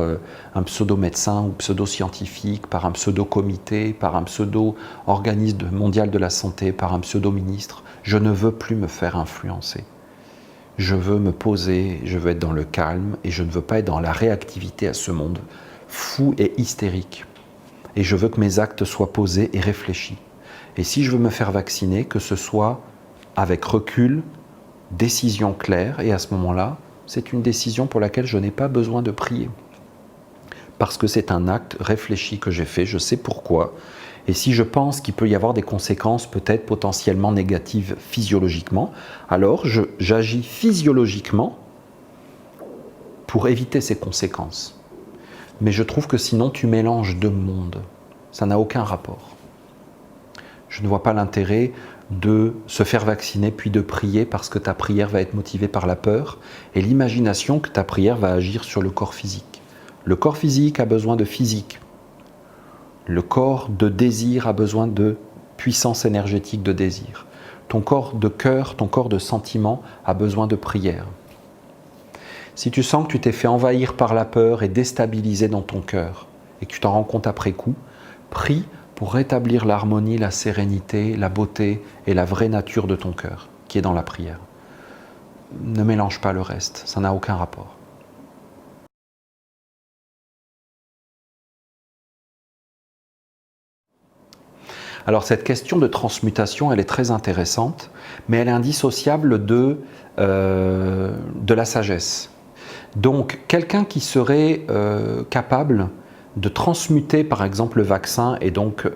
un pseudo-médecin ou pseudo-scientifique, par un pseudo-comité, par un pseudo-organisme mondial de la santé, par un pseudo-ministre. Je ne veux plus me faire influencer. Je veux me poser, je veux être dans le calme et je ne veux pas être dans la réactivité à ce monde fou et hystérique. Et je veux que mes actes soient posés et réfléchis. Et si je veux me faire vacciner, que ce soit avec recul, décision claire, et à ce moment-là, c'est une décision pour laquelle je n'ai pas besoin de prier. Parce que c'est un acte réfléchi que j'ai fait, je sais pourquoi. Et si je pense qu'il peut y avoir des conséquences peut-être potentiellement négatives physiologiquement, alors j'agis physiologiquement pour éviter ces conséquences. Mais je trouve que sinon tu mélanges deux mondes. Ça n'a aucun rapport. Je ne vois pas l'intérêt de se faire vacciner puis de prier parce que ta prière va être motivée par la peur et l'imagination que ta prière va agir sur le corps physique. Le corps physique a besoin de physique. Le corps de désir a besoin de puissance énergétique de désir. Ton corps de cœur, ton corps de sentiment a besoin de prière. Si tu sens que tu t'es fait envahir par la peur et déstabilisé dans ton cœur et que tu t'en rends compte après coup, prie pour rétablir l'harmonie, la sérénité, la beauté et la vraie nature de ton cœur, qui est dans la prière. Ne mélange pas le reste, ça n'a aucun rapport. Alors cette question de transmutation, elle est très intéressante, mais elle est indissociable de la sagesse. Donc quelqu'un qui serait capable de transmuter par exemple le vaccin et donc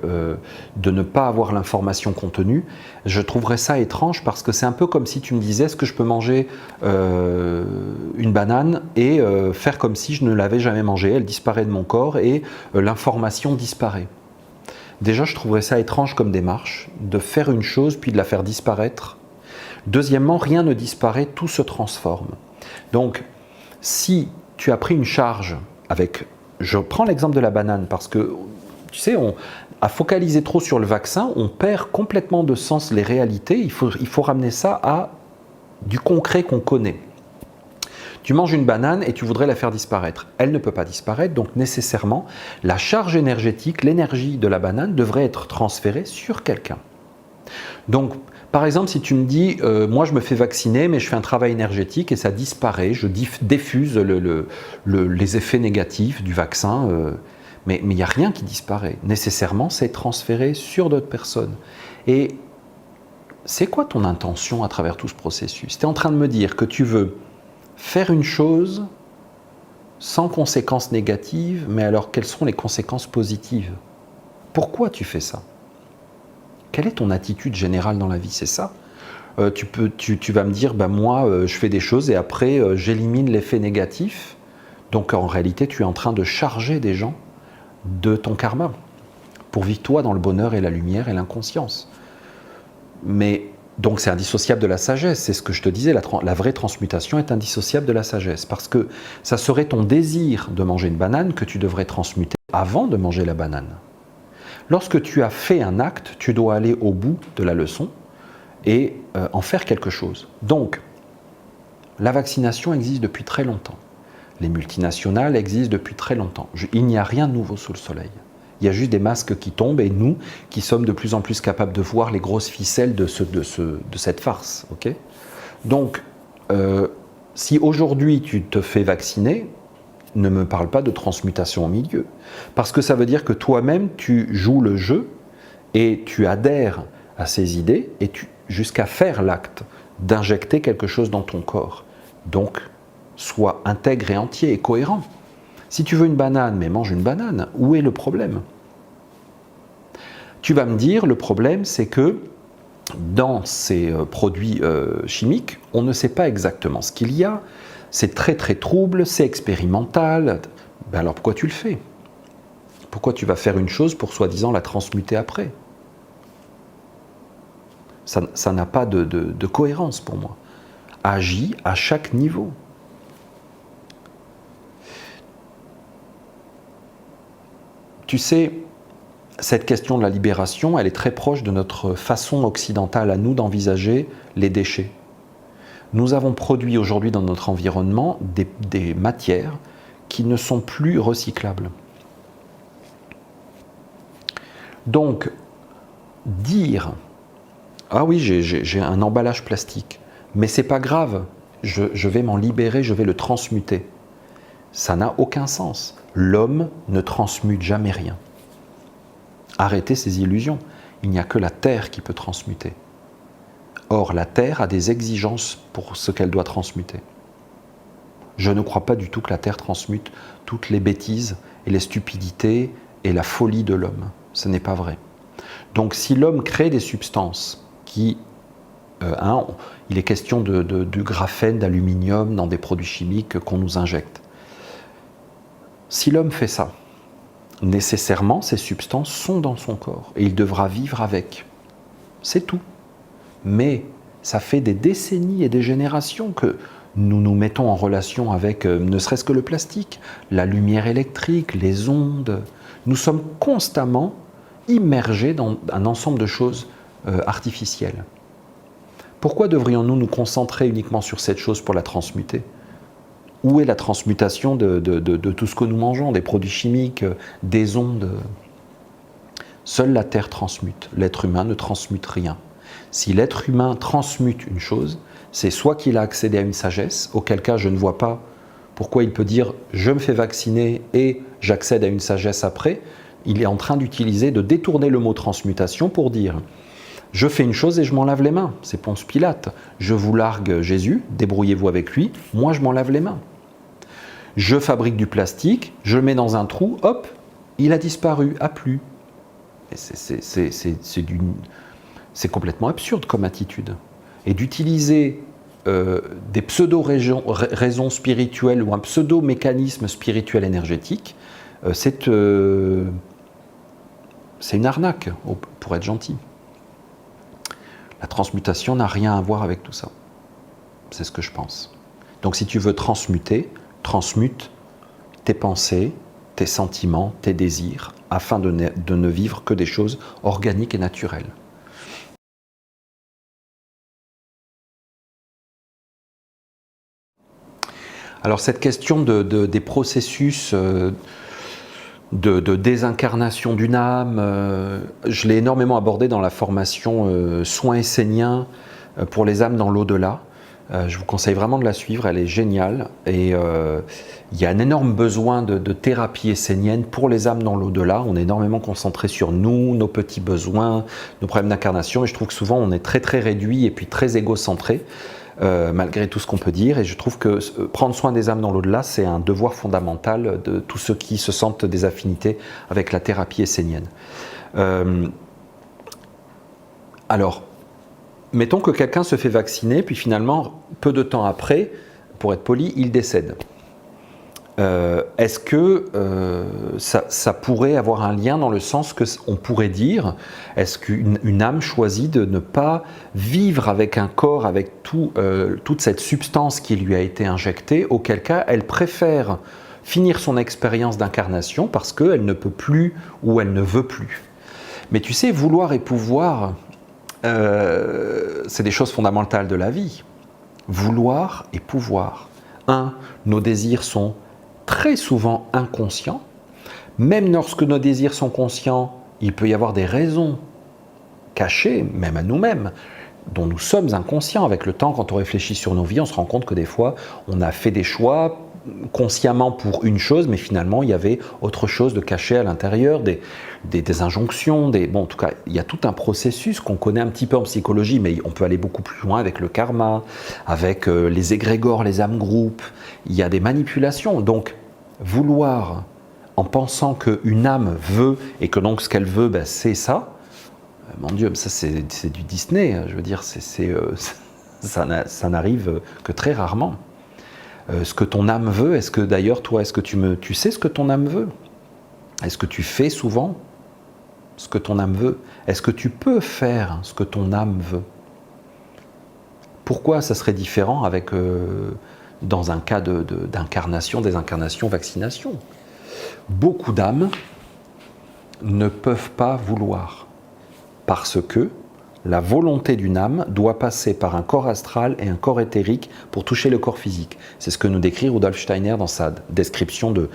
de ne pas avoir l'information contenue, je trouverais ça étrange parce que c'est un peu comme si tu me disais est-ce que je peux manger une banane et faire comme si je ne l'avais jamais mangée, elle disparaît de mon corps et l'information disparaît. Déjà je trouverais ça étrange comme démarche, de faire une chose puis de la faire disparaître. Deuxièmement, rien ne disparaît, tout se transforme. Donc si tu as pris une charge avec... Je prends l'exemple de la banane parce que, tu sais, à focaliser trop sur le vaccin, on perd complètement de sens les réalités. Il faut ramener ça à du concret qu'on connaît. Tu manges une banane et tu voudrais la faire disparaître. Elle ne peut pas disparaître, donc nécessairement, la charge énergétique, l'énergie de la banane devrait être transférée sur quelqu'un. Donc, par exemple, si tu me dis, moi je me fais vacciner, mais je fais un travail énergétique et ça disparaît, je diffuse les effets négatifs du vaccin, mais il n'y a rien qui disparaît. Nécessairement, c'est transféré sur d'autres personnes. Et c'est quoi ton intention à travers tout ce processus? Tu es en train de me dire que tu veux faire une chose sans conséquences négatives, mais alors quelles sont les conséquences positives? Pourquoi tu fais ça? Quelle est ton attitude générale dans la vie? C'est ça. Tu vas me dire, moi, je fais des choses et après, j'élimine l'effet négatif. Donc, en réalité, tu es en train de charger des gens de ton karma pour vivre toi dans le bonheur et la lumière et l'inconscience. Mais, donc, c'est indissociable de la sagesse. C'est ce que je te disais, la vraie transmutation est indissociable de la sagesse. Parce que ça serait ton désir de manger une banane que tu devrais transmuter avant de manger la banane. Lorsque tu as fait un acte, tu dois aller au bout de la leçon et en faire quelque chose. Donc, la vaccination existe depuis très longtemps. Les multinationales existent depuis très longtemps. Il n'y a rien de nouveau sous le soleil. Il y a juste des masques qui tombent et nous qui sommes de plus en plus capables de voir les grosses ficelles de cette farce. Okay. Donc, si aujourd'hui tu te fais vacciner, ne me parle pas de transmutation au milieu. Parce que ça veut dire que toi-même, tu joues le jeu et tu adhères à ces idées et jusqu'à faire l'acte d'injecter quelque chose dans ton corps. Donc, sois intègre et entier et cohérent. Si tu veux une banane, mais mange une banane, où est le problème? Tu vas me dire, le problème, c'est que dans ces produits chimiques, on ne sait pas exactement ce qu'il y a. C'est très très trouble, c'est expérimental. Ben alors pourquoi tu le fais? Pourquoi tu vas faire une chose pour soi-disant la transmuter après? Ça n'a pas de cohérence pour moi. Agis à chaque niveau. Tu sais, cette question de la libération, elle est très proche de notre façon occidentale à nous d'envisager les déchets. Nous avons produit aujourd'hui dans notre environnement des matières qui ne sont plus recyclables. Donc, dire « Ah oui, j'ai un emballage plastique, mais c'est pas grave, je vais m'en libérer, je vais le transmuter », ça n'a aucun sens. L'homme ne transmute jamais rien. Arrêtez ces illusions. Il n'y a que la Terre qui peut transmuter. Or, la Terre a des exigences pour ce qu'elle doit transmuter. Je ne crois pas du tout que la Terre transmute toutes les bêtises et les stupidités et la folie de l'homme. Ce n'est pas vrai. Donc, si l'homme crée des substances qui... il est question du graphène, d'aluminium dans des produits chimiques qu'on nous injecte. Si l'homme fait ça, nécessairement, ces substances sont dans son corps et il devra vivre avec. C'est tout. Mais ça fait des décennies et des générations que nous nous mettons en relation avec ne serait-ce que le plastique, la lumière électrique, les ondes. Nous sommes constamment immergés dans un ensemble de choses artificielles. Pourquoi devrions-nous nous concentrer uniquement sur cette chose pour la transmuter? Où est la transmutation de tout ce que nous mangeons, des produits chimiques, des ondes? Seule la Terre transmute. L'être humain ne transmute rien. Si l'être humain transmute une chose, c'est soit qu'il a accédé à une sagesse, auquel cas je ne vois pas pourquoi il peut dire « je me fais vacciner et j'accède à une sagesse après ». Il est en train de détourner le mot transmutation pour dire « je fais une chose et je m'en lave les mains ». C'est Ponce Pilate. Je vous largue Jésus, débrouillez-vous avec lui, moi je m'en lave les mains. Je fabrique du plastique, je le mets dans un trou, hop, il a disparu, a plus. C'est complètement absurde comme attitude. Et d'utiliser des pseudo-raisons spirituelles ou un pseudo-mécanisme spirituel énergétique, c'est une arnaque, pour être gentil. La transmutation n'a rien à voir avec tout ça. C'est ce que je pense. Donc si tu veux transmuter, transmute tes pensées, tes sentiments, tes désirs, afin de ne vivre que des choses organiques et naturelles. Alors cette question des processus de désincarnation d'une âme, je l'ai énormément abordé dans la formation Soins esséniens pour les âmes dans l'au-delà. Je vous conseille vraiment de la suivre, elle est géniale. Et il y a un énorme besoin de thérapie essénienne pour les âmes dans l'au-delà. On est énormément concentré sur nous, nos petits besoins, nos problèmes d'incarnation. Et je trouve que souvent on est très très réduit et puis très égocentré, malgré tout ce qu'on peut dire. Et je trouve que prendre soin des âmes dans l'au-delà, c'est un devoir fondamental de tous ceux qui se sentent des affinités avec la thérapie essénienne. Alors, mettons que quelqu'un se fait vacciner, puis finalement, peu de temps après, pour être poli, il décède. Est-ce que ça pourrait avoir un lien dans le sens qu'on pourrait dire, est-ce qu'une âme choisit de ne pas vivre avec un corps, avec toute cette substance qui lui a été injectée, auquel cas elle préfère finir son expérience d'incarnation parce qu'elle ne peut plus ou elle ne veut plus. Mais tu sais, vouloir et pouvoir, c'est des choses fondamentales de la vie. Vouloir et pouvoir. Nos désirs sont très souvent inconscients. Même lorsque nos désirs sont conscients, il peut y avoir des raisons cachées, même à nous-mêmes, dont nous sommes inconscients. Avec le temps, quand on réfléchit sur nos vies, on se rend compte que des fois, on a fait des choix consciemment pour une chose, mais finalement, il y avait autre chose de caché à l'intérieur, des injonctions, bon, en tout cas, il y a tout un processus qu'on connaît un petit peu en psychologie, mais on peut aller beaucoup plus loin avec le karma, avec les égrégores, les âmes groupes. Il y a des manipulations. Donc, vouloir, en pensant qu'une âme veut, et que donc ce qu'elle veut, c'est ça, mon Dieu, ça c'est du Disney, je veux dire, ça n'arrive que très rarement. Ce que ton âme veut, est-ce que d'ailleurs, toi, est-ce que tu sais ce que ton âme veut? Est-ce que tu fais souvent ce que ton âme veut? Est-ce que tu peux faire ce que ton âme veut? Pourquoi ça serait différent avec, dans un cas d'incarnation, désincarnation, vaccination? Beaucoup d'âmes ne peuvent pas vouloir, parce que la volonté d'une âme doit passer par un corps astral et un corps éthérique pour toucher le corps physique. C'est ce que nous décrit Rudolf Steiner dans sa description de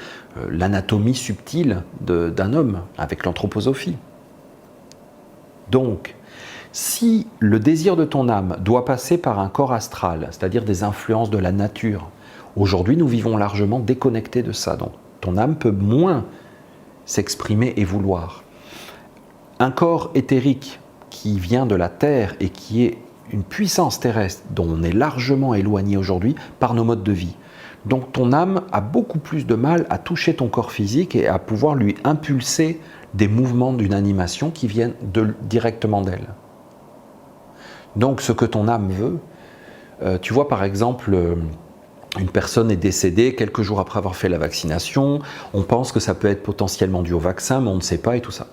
l'anatomie subtile d'un homme avec l'anthroposophie. Donc, si le désir de ton âme doit passer par un corps astral, c'est-à-dire des influences de la nature, aujourd'hui nous vivons largement déconnectés de ça. Donc, ton âme peut moins s'exprimer et vouloir. Un corps éthérique qui vient de la Terre et qui est une puissance terrestre dont on est largement éloigné aujourd'hui par nos modes de vie. Donc ton âme a beaucoup plus de mal à toucher ton corps physique et à pouvoir lui impulser des mouvements d'une animation qui viennent directement d'elle. Donc ce que ton âme veut, tu vois par exemple, une personne est décédée quelques jours après avoir fait la vaccination, on pense que ça peut être potentiellement dû au vaccin, mais on ne sait pas et tout ça.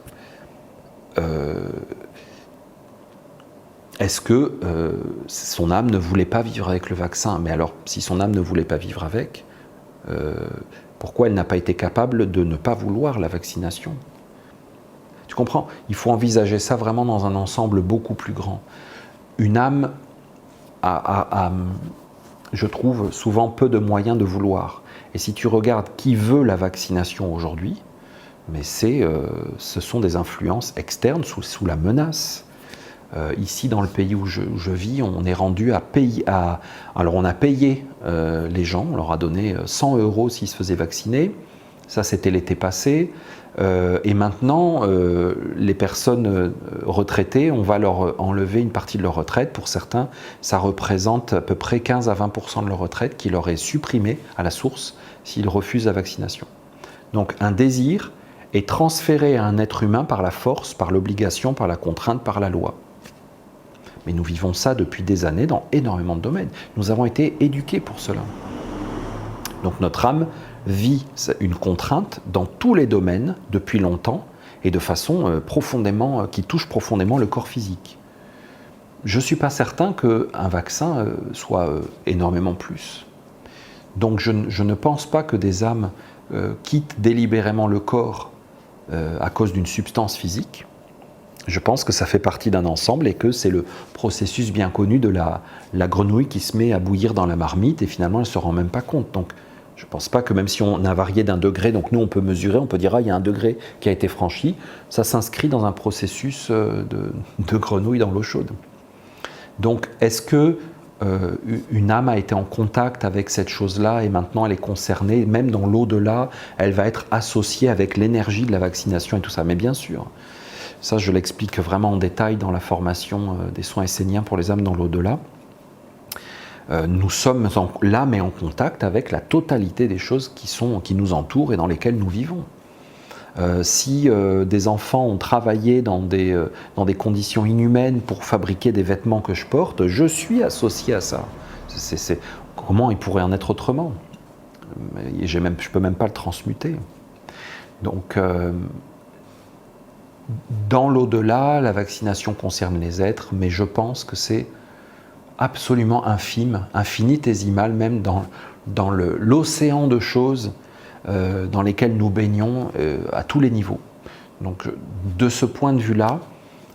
Est-ce que son âme ne voulait pas vivre avec le vaccin? Mais alors, si son âme ne voulait pas vivre avec, pourquoi elle n'a pas été capable de ne pas vouloir la vaccination? Tu comprends? Il faut envisager ça vraiment dans un ensemble beaucoup plus grand. Une âme a, je trouve, souvent peu de moyens de vouloir. Et si tu regardes qui veut la vaccination aujourd'hui, mais ce sont des influences externes sous la menace. Ici, dans le pays où je vis, on est rendu à payer. Alors, on a payé les gens, on leur a donné 100 € s'ils se faisaient vacciner. Ça, c'était l'été passé. Et maintenant, les personnes retraitées, on va leur enlever une partie de leur retraite. Pour certains, ça représente à peu près 15 à 20% de leur retraite qui leur est supprimée à la source s'ils refusent la vaccination. Donc, un désir est transféré à un être humain par la force, par l'obligation, par la contrainte, par la loi. Mais nous vivons ça depuis des années dans énormément de domaines. Nous avons été éduqués pour cela. Donc notre âme vit une contrainte dans tous les domaines depuis longtemps et de façon qui touche profondément le corps physique. Je ne suis pas certain qu'un vaccin soit énormément plus. Donc je ne pense pas que des âmes quittent délibérément le corps à cause d'une substance physique. Je pense que ça fait partie d'un ensemble et que c'est le processus bien connu de la grenouille qui se met à bouillir dans la marmite et finalement elle ne se rend même pas compte. Donc je ne pense pas que même si on a varié d'un degré, donc nous on peut mesurer, on peut dire il y a un degré qui a été franchi, ça s'inscrit dans un processus de grenouille dans l'eau chaude. Donc est-ce que une âme a été en contact avec cette chose-là et maintenant elle est concernée, même dans l'au-delà, elle va être associée avec l'énergie de la vaccination et tout ça, mais bien sûr. Ça, je l'explique vraiment en détail dans la formation des soins esséniens pour les âmes dans l'au-delà. Nous sommes, l'âme est en contact avec la totalité des choses qui nous entourent et dans lesquelles nous vivons. Si des enfants ont travaillé dans des conditions inhumaines pour fabriquer des vêtements que je porte, je suis associé à ça. Comment il pourrait en être autrement? Je ne peux même pas le transmuter. Donc, dans l'au-delà, la vaccination concerne les êtres, mais je pense que c'est absolument infime, infinitésimal même dans l'océan de choses dans lesquelles nous baignons à tous les niveaux. Donc de ce point de vue-là,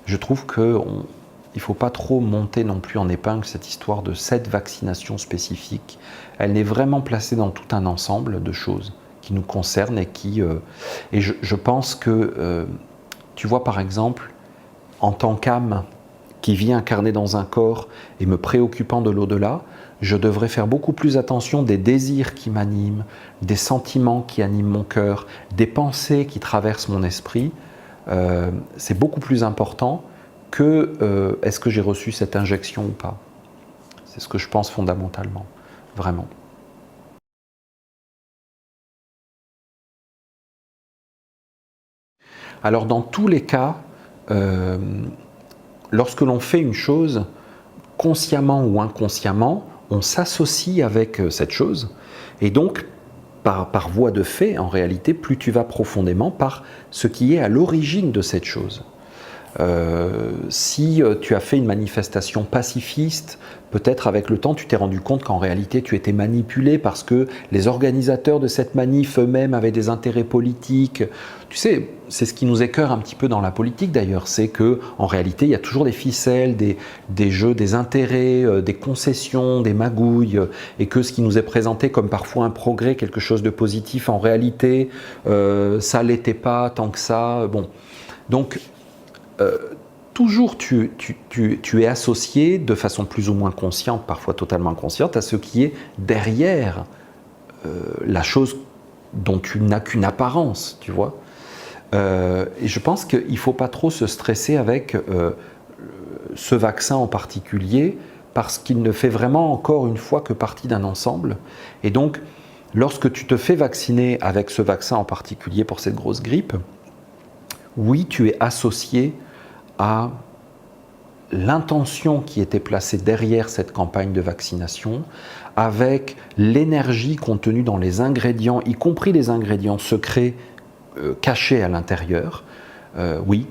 je trouve qu'il ne faut pas trop monter non plus en épingle cette histoire de cette vaccination spécifique. Elle est vraiment placée dans tout un ensemble de choses qui nous concernent et je pense que tu vois, par exemple, en tant qu'âme qui vit incarnée dans un corps et me préoccupant de l'au-delà, je devrais faire beaucoup plus attention des désirs qui m'animent, des sentiments qui animent mon cœur, des pensées qui traversent mon esprit. C'est beaucoup plus important que est-ce que j'ai reçu cette injection ou pas. C'est ce que je pense fondamentalement, vraiment. Alors dans tous les cas, lorsque l'on fait une chose, consciemment ou inconsciemment, on s'associe avec cette chose, et donc par voie de fait, en réalité, plus tu vas profondément par ce qui est à l'origine de cette chose. Si tu as fait une manifestation pacifiste, peut-être avec le temps tu t'es rendu compte qu'en réalité tu étais manipulé parce que les organisateurs de cette manif eux-mêmes avaient des intérêts politiques. Tu sais, c'est ce qui nous écœure un petit peu dans la politique d'ailleurs, c'est qu'en réalité il y a toujours des ficelles, des jeux, des intérêts, des concessions, des magouilles, et que ce qui nous est présenté comme parfois un progrès, quelque chose de positif, en réalité ça l'était pas tant que ça. Bon, donc toujours tu es associé de façon plus ou moins consciente, parfois totalement inconsciente, à ce qui est derrière la chose dont tu n'as qu'une apparence, tu vois. Et je pense qu'il ne faut pas trop se stresser avec ce vaccin en particulier, parce qu'il ne fait vraiment encore une fois que partie d'un ensemble. Et donc, lorsque tu te fais vacciner avec ce vaccin en particulier pour cette grosse grippe, oui, tu es associé à l'intention qui était placée derrière cette campagne de vaccination, avec l'énergie contenue dans les ingrédients, y compris les ingrédients secrets cachés à l'intérieur. Oui,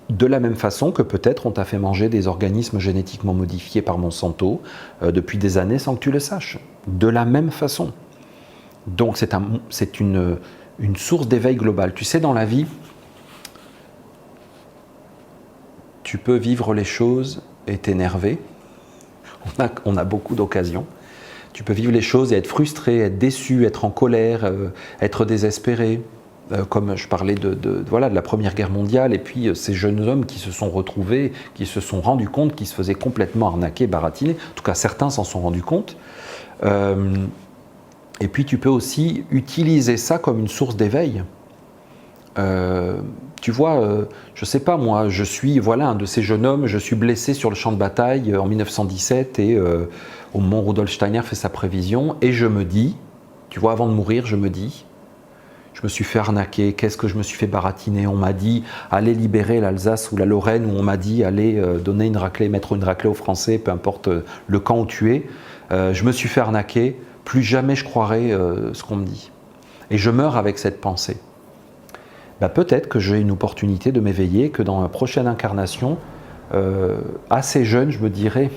de la même façon que peut-être on t'a fait manger des organismes génétiquement modifiés par Monsanto depuis des années sans que tu le saches. De la même façon. Donc c'est une source d'éveil global. Tu sais, dans la vie, tu peux vivre les choses et t'énerver. On a beaucoup d'occasions. Tu peux vivre les choses et être frustré, être déçu, être en colère, être désespéré. Comme je parlais de la Première Guerre mondiale, et puis ces jeunes hommes qui se sont retrouvés, qui se sont rendus compte qu'ils se faisaient complètement arnaquer, baratiner. En tout cas, certains s'en sont rendus compte. Et puis tu peux aussi utiliser ça comme une source d'éveil. Tu vois, je sais pas moi, je suis un de ces jeunes hommes, je suis blessé sur le champ de bataille en 1917 et au moment où Rudolf Steiner fait sa prévision, et je me dis, tu vois, avant de mourir, je me suis fait arnaquer, qu'est-ce que je me suis fait baratiner, on m'a dit, allez libérer l'Alsace ou la Lorraine, ou on m'a dit, allez donner une raclée, mettre une raclée aux Français, peu importe le camp où tu es, je me suis fait arnaquer, plus jamais je croirai ce qu'on me dit. Et je meurs avec cette pensée. Peut-être que j'ai une opportunité de m'éveiller, que dans ma prochaine incarnation, assez jeune, je me dirais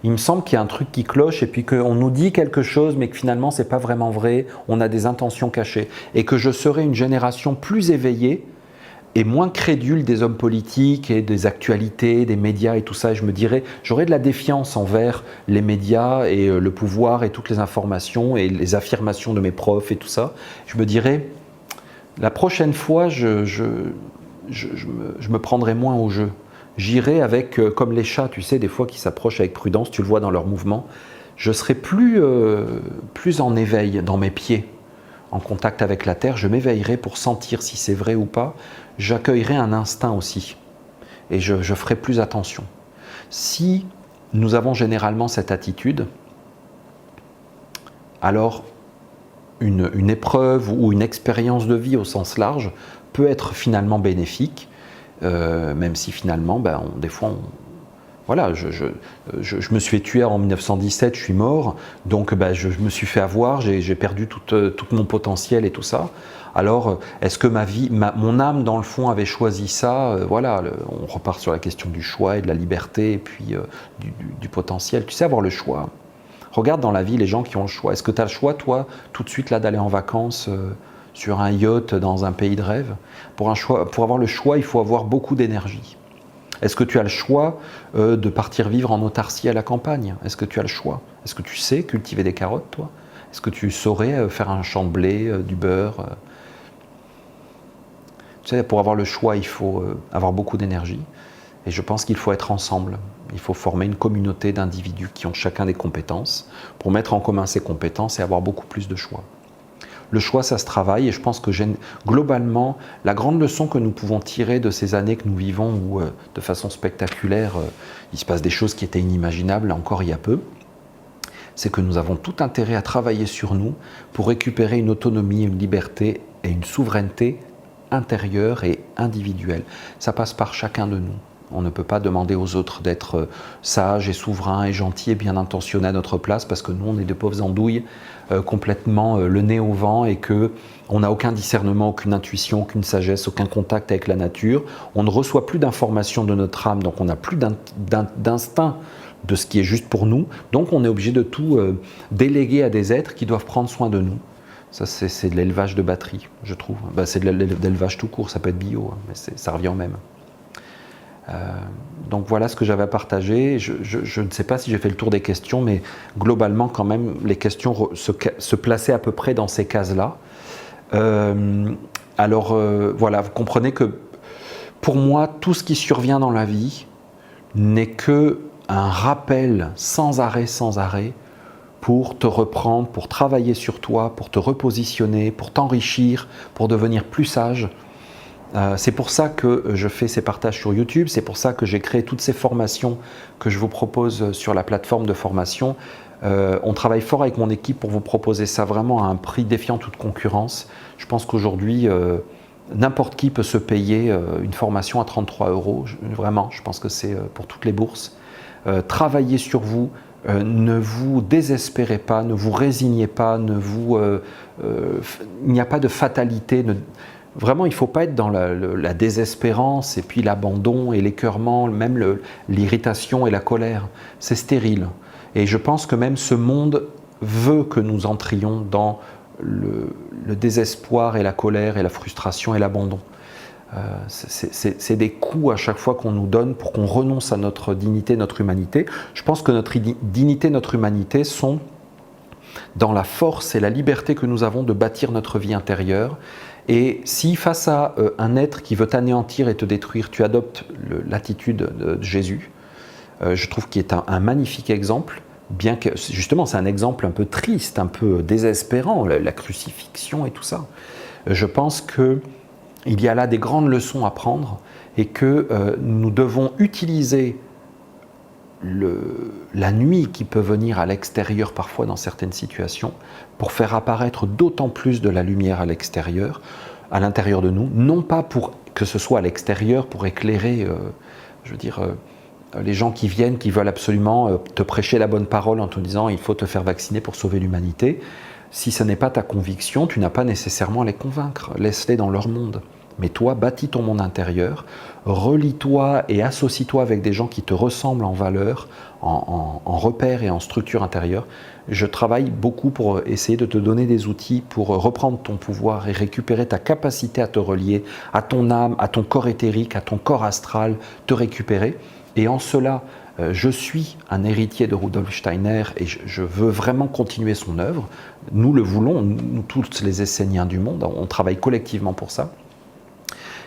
il me semble qu'il y a un truc qui cloche, et puis qu'on nous dit quelque chose, mais que finalement c'est pas vraiment vrai, on a des intentions cachées, et que je serai une génération plus éveillée, et moins crédule des hommes politiques et des actualités, des médias et tout ça. Et je me dirais, j'aurais de la défiance envers les médias et le pouvoir et toutes les informations et les affirmations de mes profs et tout ça. Je me dirais, la prochaine fois, je me prendrai moins au jeu. J'irai avec, comme les chats, tu sais, des fois qui s'approchent avec prudence, tu le vois dans leurs mouvements. Je serai plus en éveil dans mes pieds, en contact avec la terre. Je m'éveillerai pour sentir si c'est vrai ou pas. J'accueillerai un instinct aussi. Et je ferai plus attention. Si nous avons généralement cette attitude, alors une épreuve ou une expérience de vie au sens large peut être finalement bénéfique, même si finalement, des fois, voilà, je me suis fait tuer en 1917, je suis mort, donc je me suis fait avoir, j'ai perdu tout mon potentiel et tout ça. Alors, est-ce que mon âme, dans le fond, avait choisi ça? Voilà, on repart sur la question du choix et de la liberté, et puis du potentiel. Tu sais, avoir le choix. Regarde dans la vie les gens qui ont le choix. Est-ce que tu as le choix, toi, tout de suite, là, d'aller en vacances sur un yacht dans un pays de rêve? Pour avoir le choix, il faut avoir beaucoup d'énergie. Est-ce que tu as le choix de partir vivre en autarcie à la campagne? Est-ce que tu as le choix? Est-ce que tu sais cultiver des carottes, toi? Est-ce que tu saurais faire un champ de blé, du beurre? Tu sais, pour avoir le choix, il faut avoir beaucoup d'énergie. Et je pense qu'il faut être ensemble. Il faut former une communauté d'individus qui ont chacun des compétences pour mettre en commun ces compétences et avoir beaucoup plus de choix. Le choix, ça se travaille et je pense que globalement, la grande leçon que nous pouvons tirer de ces années que nous vivons où, de façon spectaculaire, il se passe des choses qui étaient inimaginables encore il y a peu, c'est que nous avons tout intérêt à travailler sur nous pour récupérer une autonomie, une liberté et une souveraineté intérieure et individuelle. Ça passe par chacun de nous. On ne peut pas demander aux autres d'être sages et souverains et gentils et bien intentionnés à notre place parce que nous, on est des pauvres andouilles complètement le nez au vent et qu'on n'a aucun discernement, aucune intuition, aucune sagesse, aucun contact avec la nature. On ne reçoit plus d'informations de notre âme, donc on n'a plus d'instinct de ce qui est juste pour nous. Donc on est obligé de tout déléguer à des êtres qui doivent prendre soin de nous. Ça, c'est de l'élevage de batterie, je trouve. C'est de l'élevage tout court, ça peut être bio, mais ça revient au même. Donc voilà ce que j'avais à partager. Je ne sais pas si j'ai fait le tour des questions, mais globalement quand même, les questions se plaçaient à peu près dans ces cases-là. Voilà, vous comprenez que pour moi, tout ce qui survient dans la vie n'est qu'un rappel sans arrêt, pour te reprendre, pour travailler sur toi, pour te repositionner, pour t'enrichir, pour devenir plus sage. C'est pour ça que je fais ces partages sur YouTube, c'est pour ça que j'ai créé toutes ces formations que je vous propose sur la plateforme de formation. On travaille fort avec mon équipe pour vous proposer ça vraiment à un prix défiant toute concurrence. Je pense qu'aujourd'hui, n'importe qui peut se payer une formation à 33 €. Vraiment, je pense que c'est pour toutes les bourses. Travaillez sur vous, ne vous désespérez pas, ne vous résignez pas, il n'y a pas de fatalité. Vraiment, il ne faut pas être dans la désespérance et puis l'abandon et l'écœurement, même l'irritation et la colère. C'est stérile. Et je pense que même ce monde veut que nous entrions dans le désespoir et la colère et la frustration et l'abandon. C'est des coups à chaque fois qu'on nous donne pour qu'on renonce à notre dignité, notre humanité. Je pense que notre dignité, notre humanité sont dans la force et la liberté que nous avons de bâtir notre vie intérieure. Et si face à un être qui veut t'anéantir et te détruire, tu adoptes l'attitude de Jésus, je trouve qu'il est un magnifique exemple, bien que justement c'est un exemple un peu triste, un peu désespérant, la crucifixion et tout ça. Je pense qu'il y a là des grandes leçons à prendre et que nous devons utiliser la nuit qui peut venir à l'extérieur parfois dans certaines situations pour faire apparaître d'autant plus de la lumière à l'extérieur, à l'intérieur de nous, non pas pour que ce soit à l'extérieur pour éclairer, les gens qui viennent, qui veulent absolument te prêcher la bonne parole en te disant il faut te faire vacciner pour sauver l'humanité. Si ce n'est pas ta conviction, tu n'as pas nécessairement à les convaincre, laisse-les dans leur monde. Mais toi, bâtis ton monde intérieur, relie-toi et associe-toi avec des gens qui te ressemblent en valeur, en repères et en structure intérieure. Je travaille beaucoup pour essayer de te donner des outils pour reprendre ton pouvoir et récupérer ta capacité à te relier à ton âme, à ton corps éthérique, à ton corps astral, te récupérer. Et en cela, je suis un héritier de Rudolf Steiner et je veux vraiment continuer son œuvre. Nous le voulons, nous tous les Esséniens du monde, on travaille collectivement pour ça.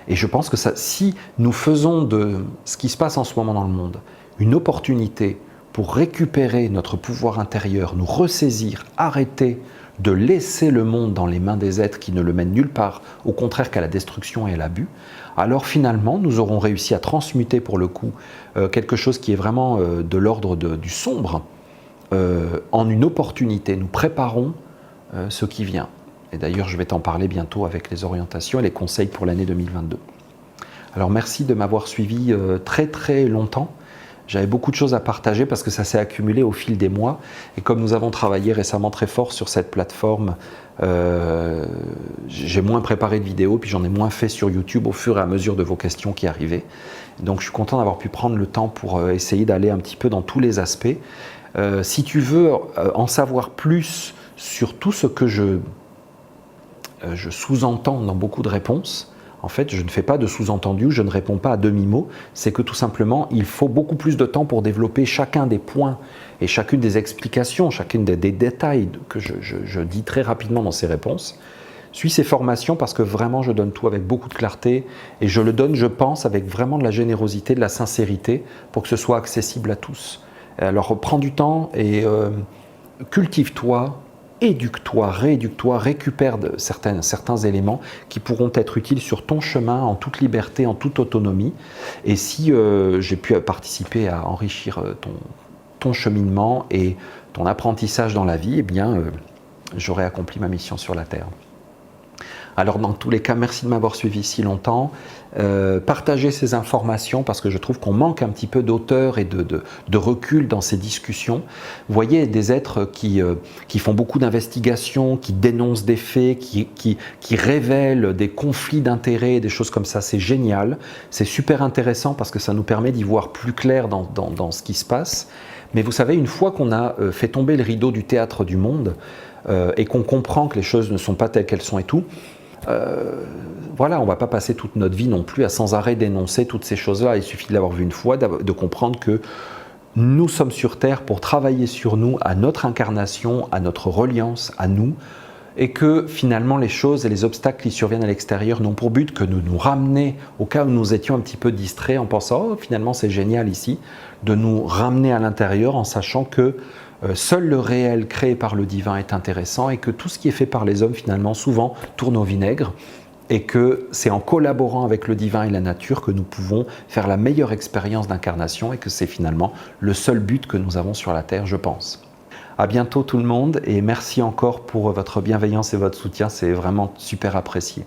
Et je pense que si nous faisons de ce qui se passe en ce moment dans le monde une opportunité pour récupérer notre pouvoir intérieur, nous ressaisir, arrêter de laisser le monde dans les mains des êtres qui ne le mènent nulle part, au contraire qu'à la destruction et à l'abus, alors finalement nous aurons réussi à transmuter pour le coup quelque chose qui est vraiment de l'ordre du sombre en une opportunité. Nous préparons ce qui vient. Et d'ailleurs, je vais t'en parler bientôt avec les orientations et les conseils pour l'année 2022. Alors merci de m'avoir suivi très très longtemps. J'avais beaucoup de choses à partager parce que ça s'est accumulé au fil des mois. Et comme nous avons travaillé récemment très fort sur cette plateforme, j'ai moins préparé de vidéos, puis j'en ai moins fait sur YouTube au fur et à mesure de vos questions qui arrivaient. Donc je suis content d'avoir pu prendre le temps pour essayer d'aller un petit peu dans tous les aspects. Si tu veux en savoir plus sur tout ce que je sous-entends dans beaucoup de réponses. En fait, je ne fais pas de sous-entendu, je ne réponds pas à demi-mot. C'est que tout simplement, il faut beaucoup plus de temps pour développer chacun des points et chacune des explications, chacune des détails que je dis très rapidement dans ces réponses. Suis ces formations parce que vraiment, je donne tout avec beaucoup de clarté et je le donne, je pense, avec vraiment de la générosité, de la sincérité pour que ce soit accessible à tous. Alors, prends du temps et cultive-toi. Éduque-toi, rééduque-toi, récupère certains éléments qui pourront être utiles sur ton chemin en toute liberté, en toute autonomie. Et si j'ai pu participer à enrichir ton cheminement et ton apprentissage dans la vie, eh bien, j'aurai accompli ma mission sur la Terre. Alors dans tous les cas, merci de m'avoir suivi si longtemps. Partagez ces informations parce que je trouve qu'on manque un petit peu d'auteur et de recul dans ces discussions. Vous voyez des êtres qui font beaucoup d'investigations, qui dénoncent des faits, qui révèlent des conflits d'intérêts, des choses comme ça. C'est génial, c'est super intéressant parce que ça nous permet d'y voir plus clair dans ce qui se passe. Mais vous savez, une fois qu'on a fait tomber le rideau du théâtre du monde et qu'on comprend que les choses ne sont pas telles qu'elles sont et tout, voilà, on ne va pas passer toute notre vie non plus à sans arrêt dénoncer toutes ces choses-là. Il suffit de l'avoir vu une fois, de comprendre que nous sommes sur Terre pour travailler sur nous, à notre incarnation, à notre reliance, à nous, et que finalement les choses et les obstacles qui surviennent à l'extérieur n'ont pour but que de nous ramener au cas où nous étions un petit peu distraits en pensant « oh, finalement c'est génial ici », de nous ramener à l'intérieur en sachant que seul le réel créé par le divin est intéressant et que tout ce qui est fait par les hommes finalement souvent tourne au vinaigre et que c'est en collaborant avec le divin et la nature que nous pouvons faire la meilleure expérience d'incarnation et que c'est finalement le seul but que nous avons sur la Terre, je pense. À bientôt tout le monde et merci encore pour votre bienveillance et votre soutien, c'est vraiment super apprécié.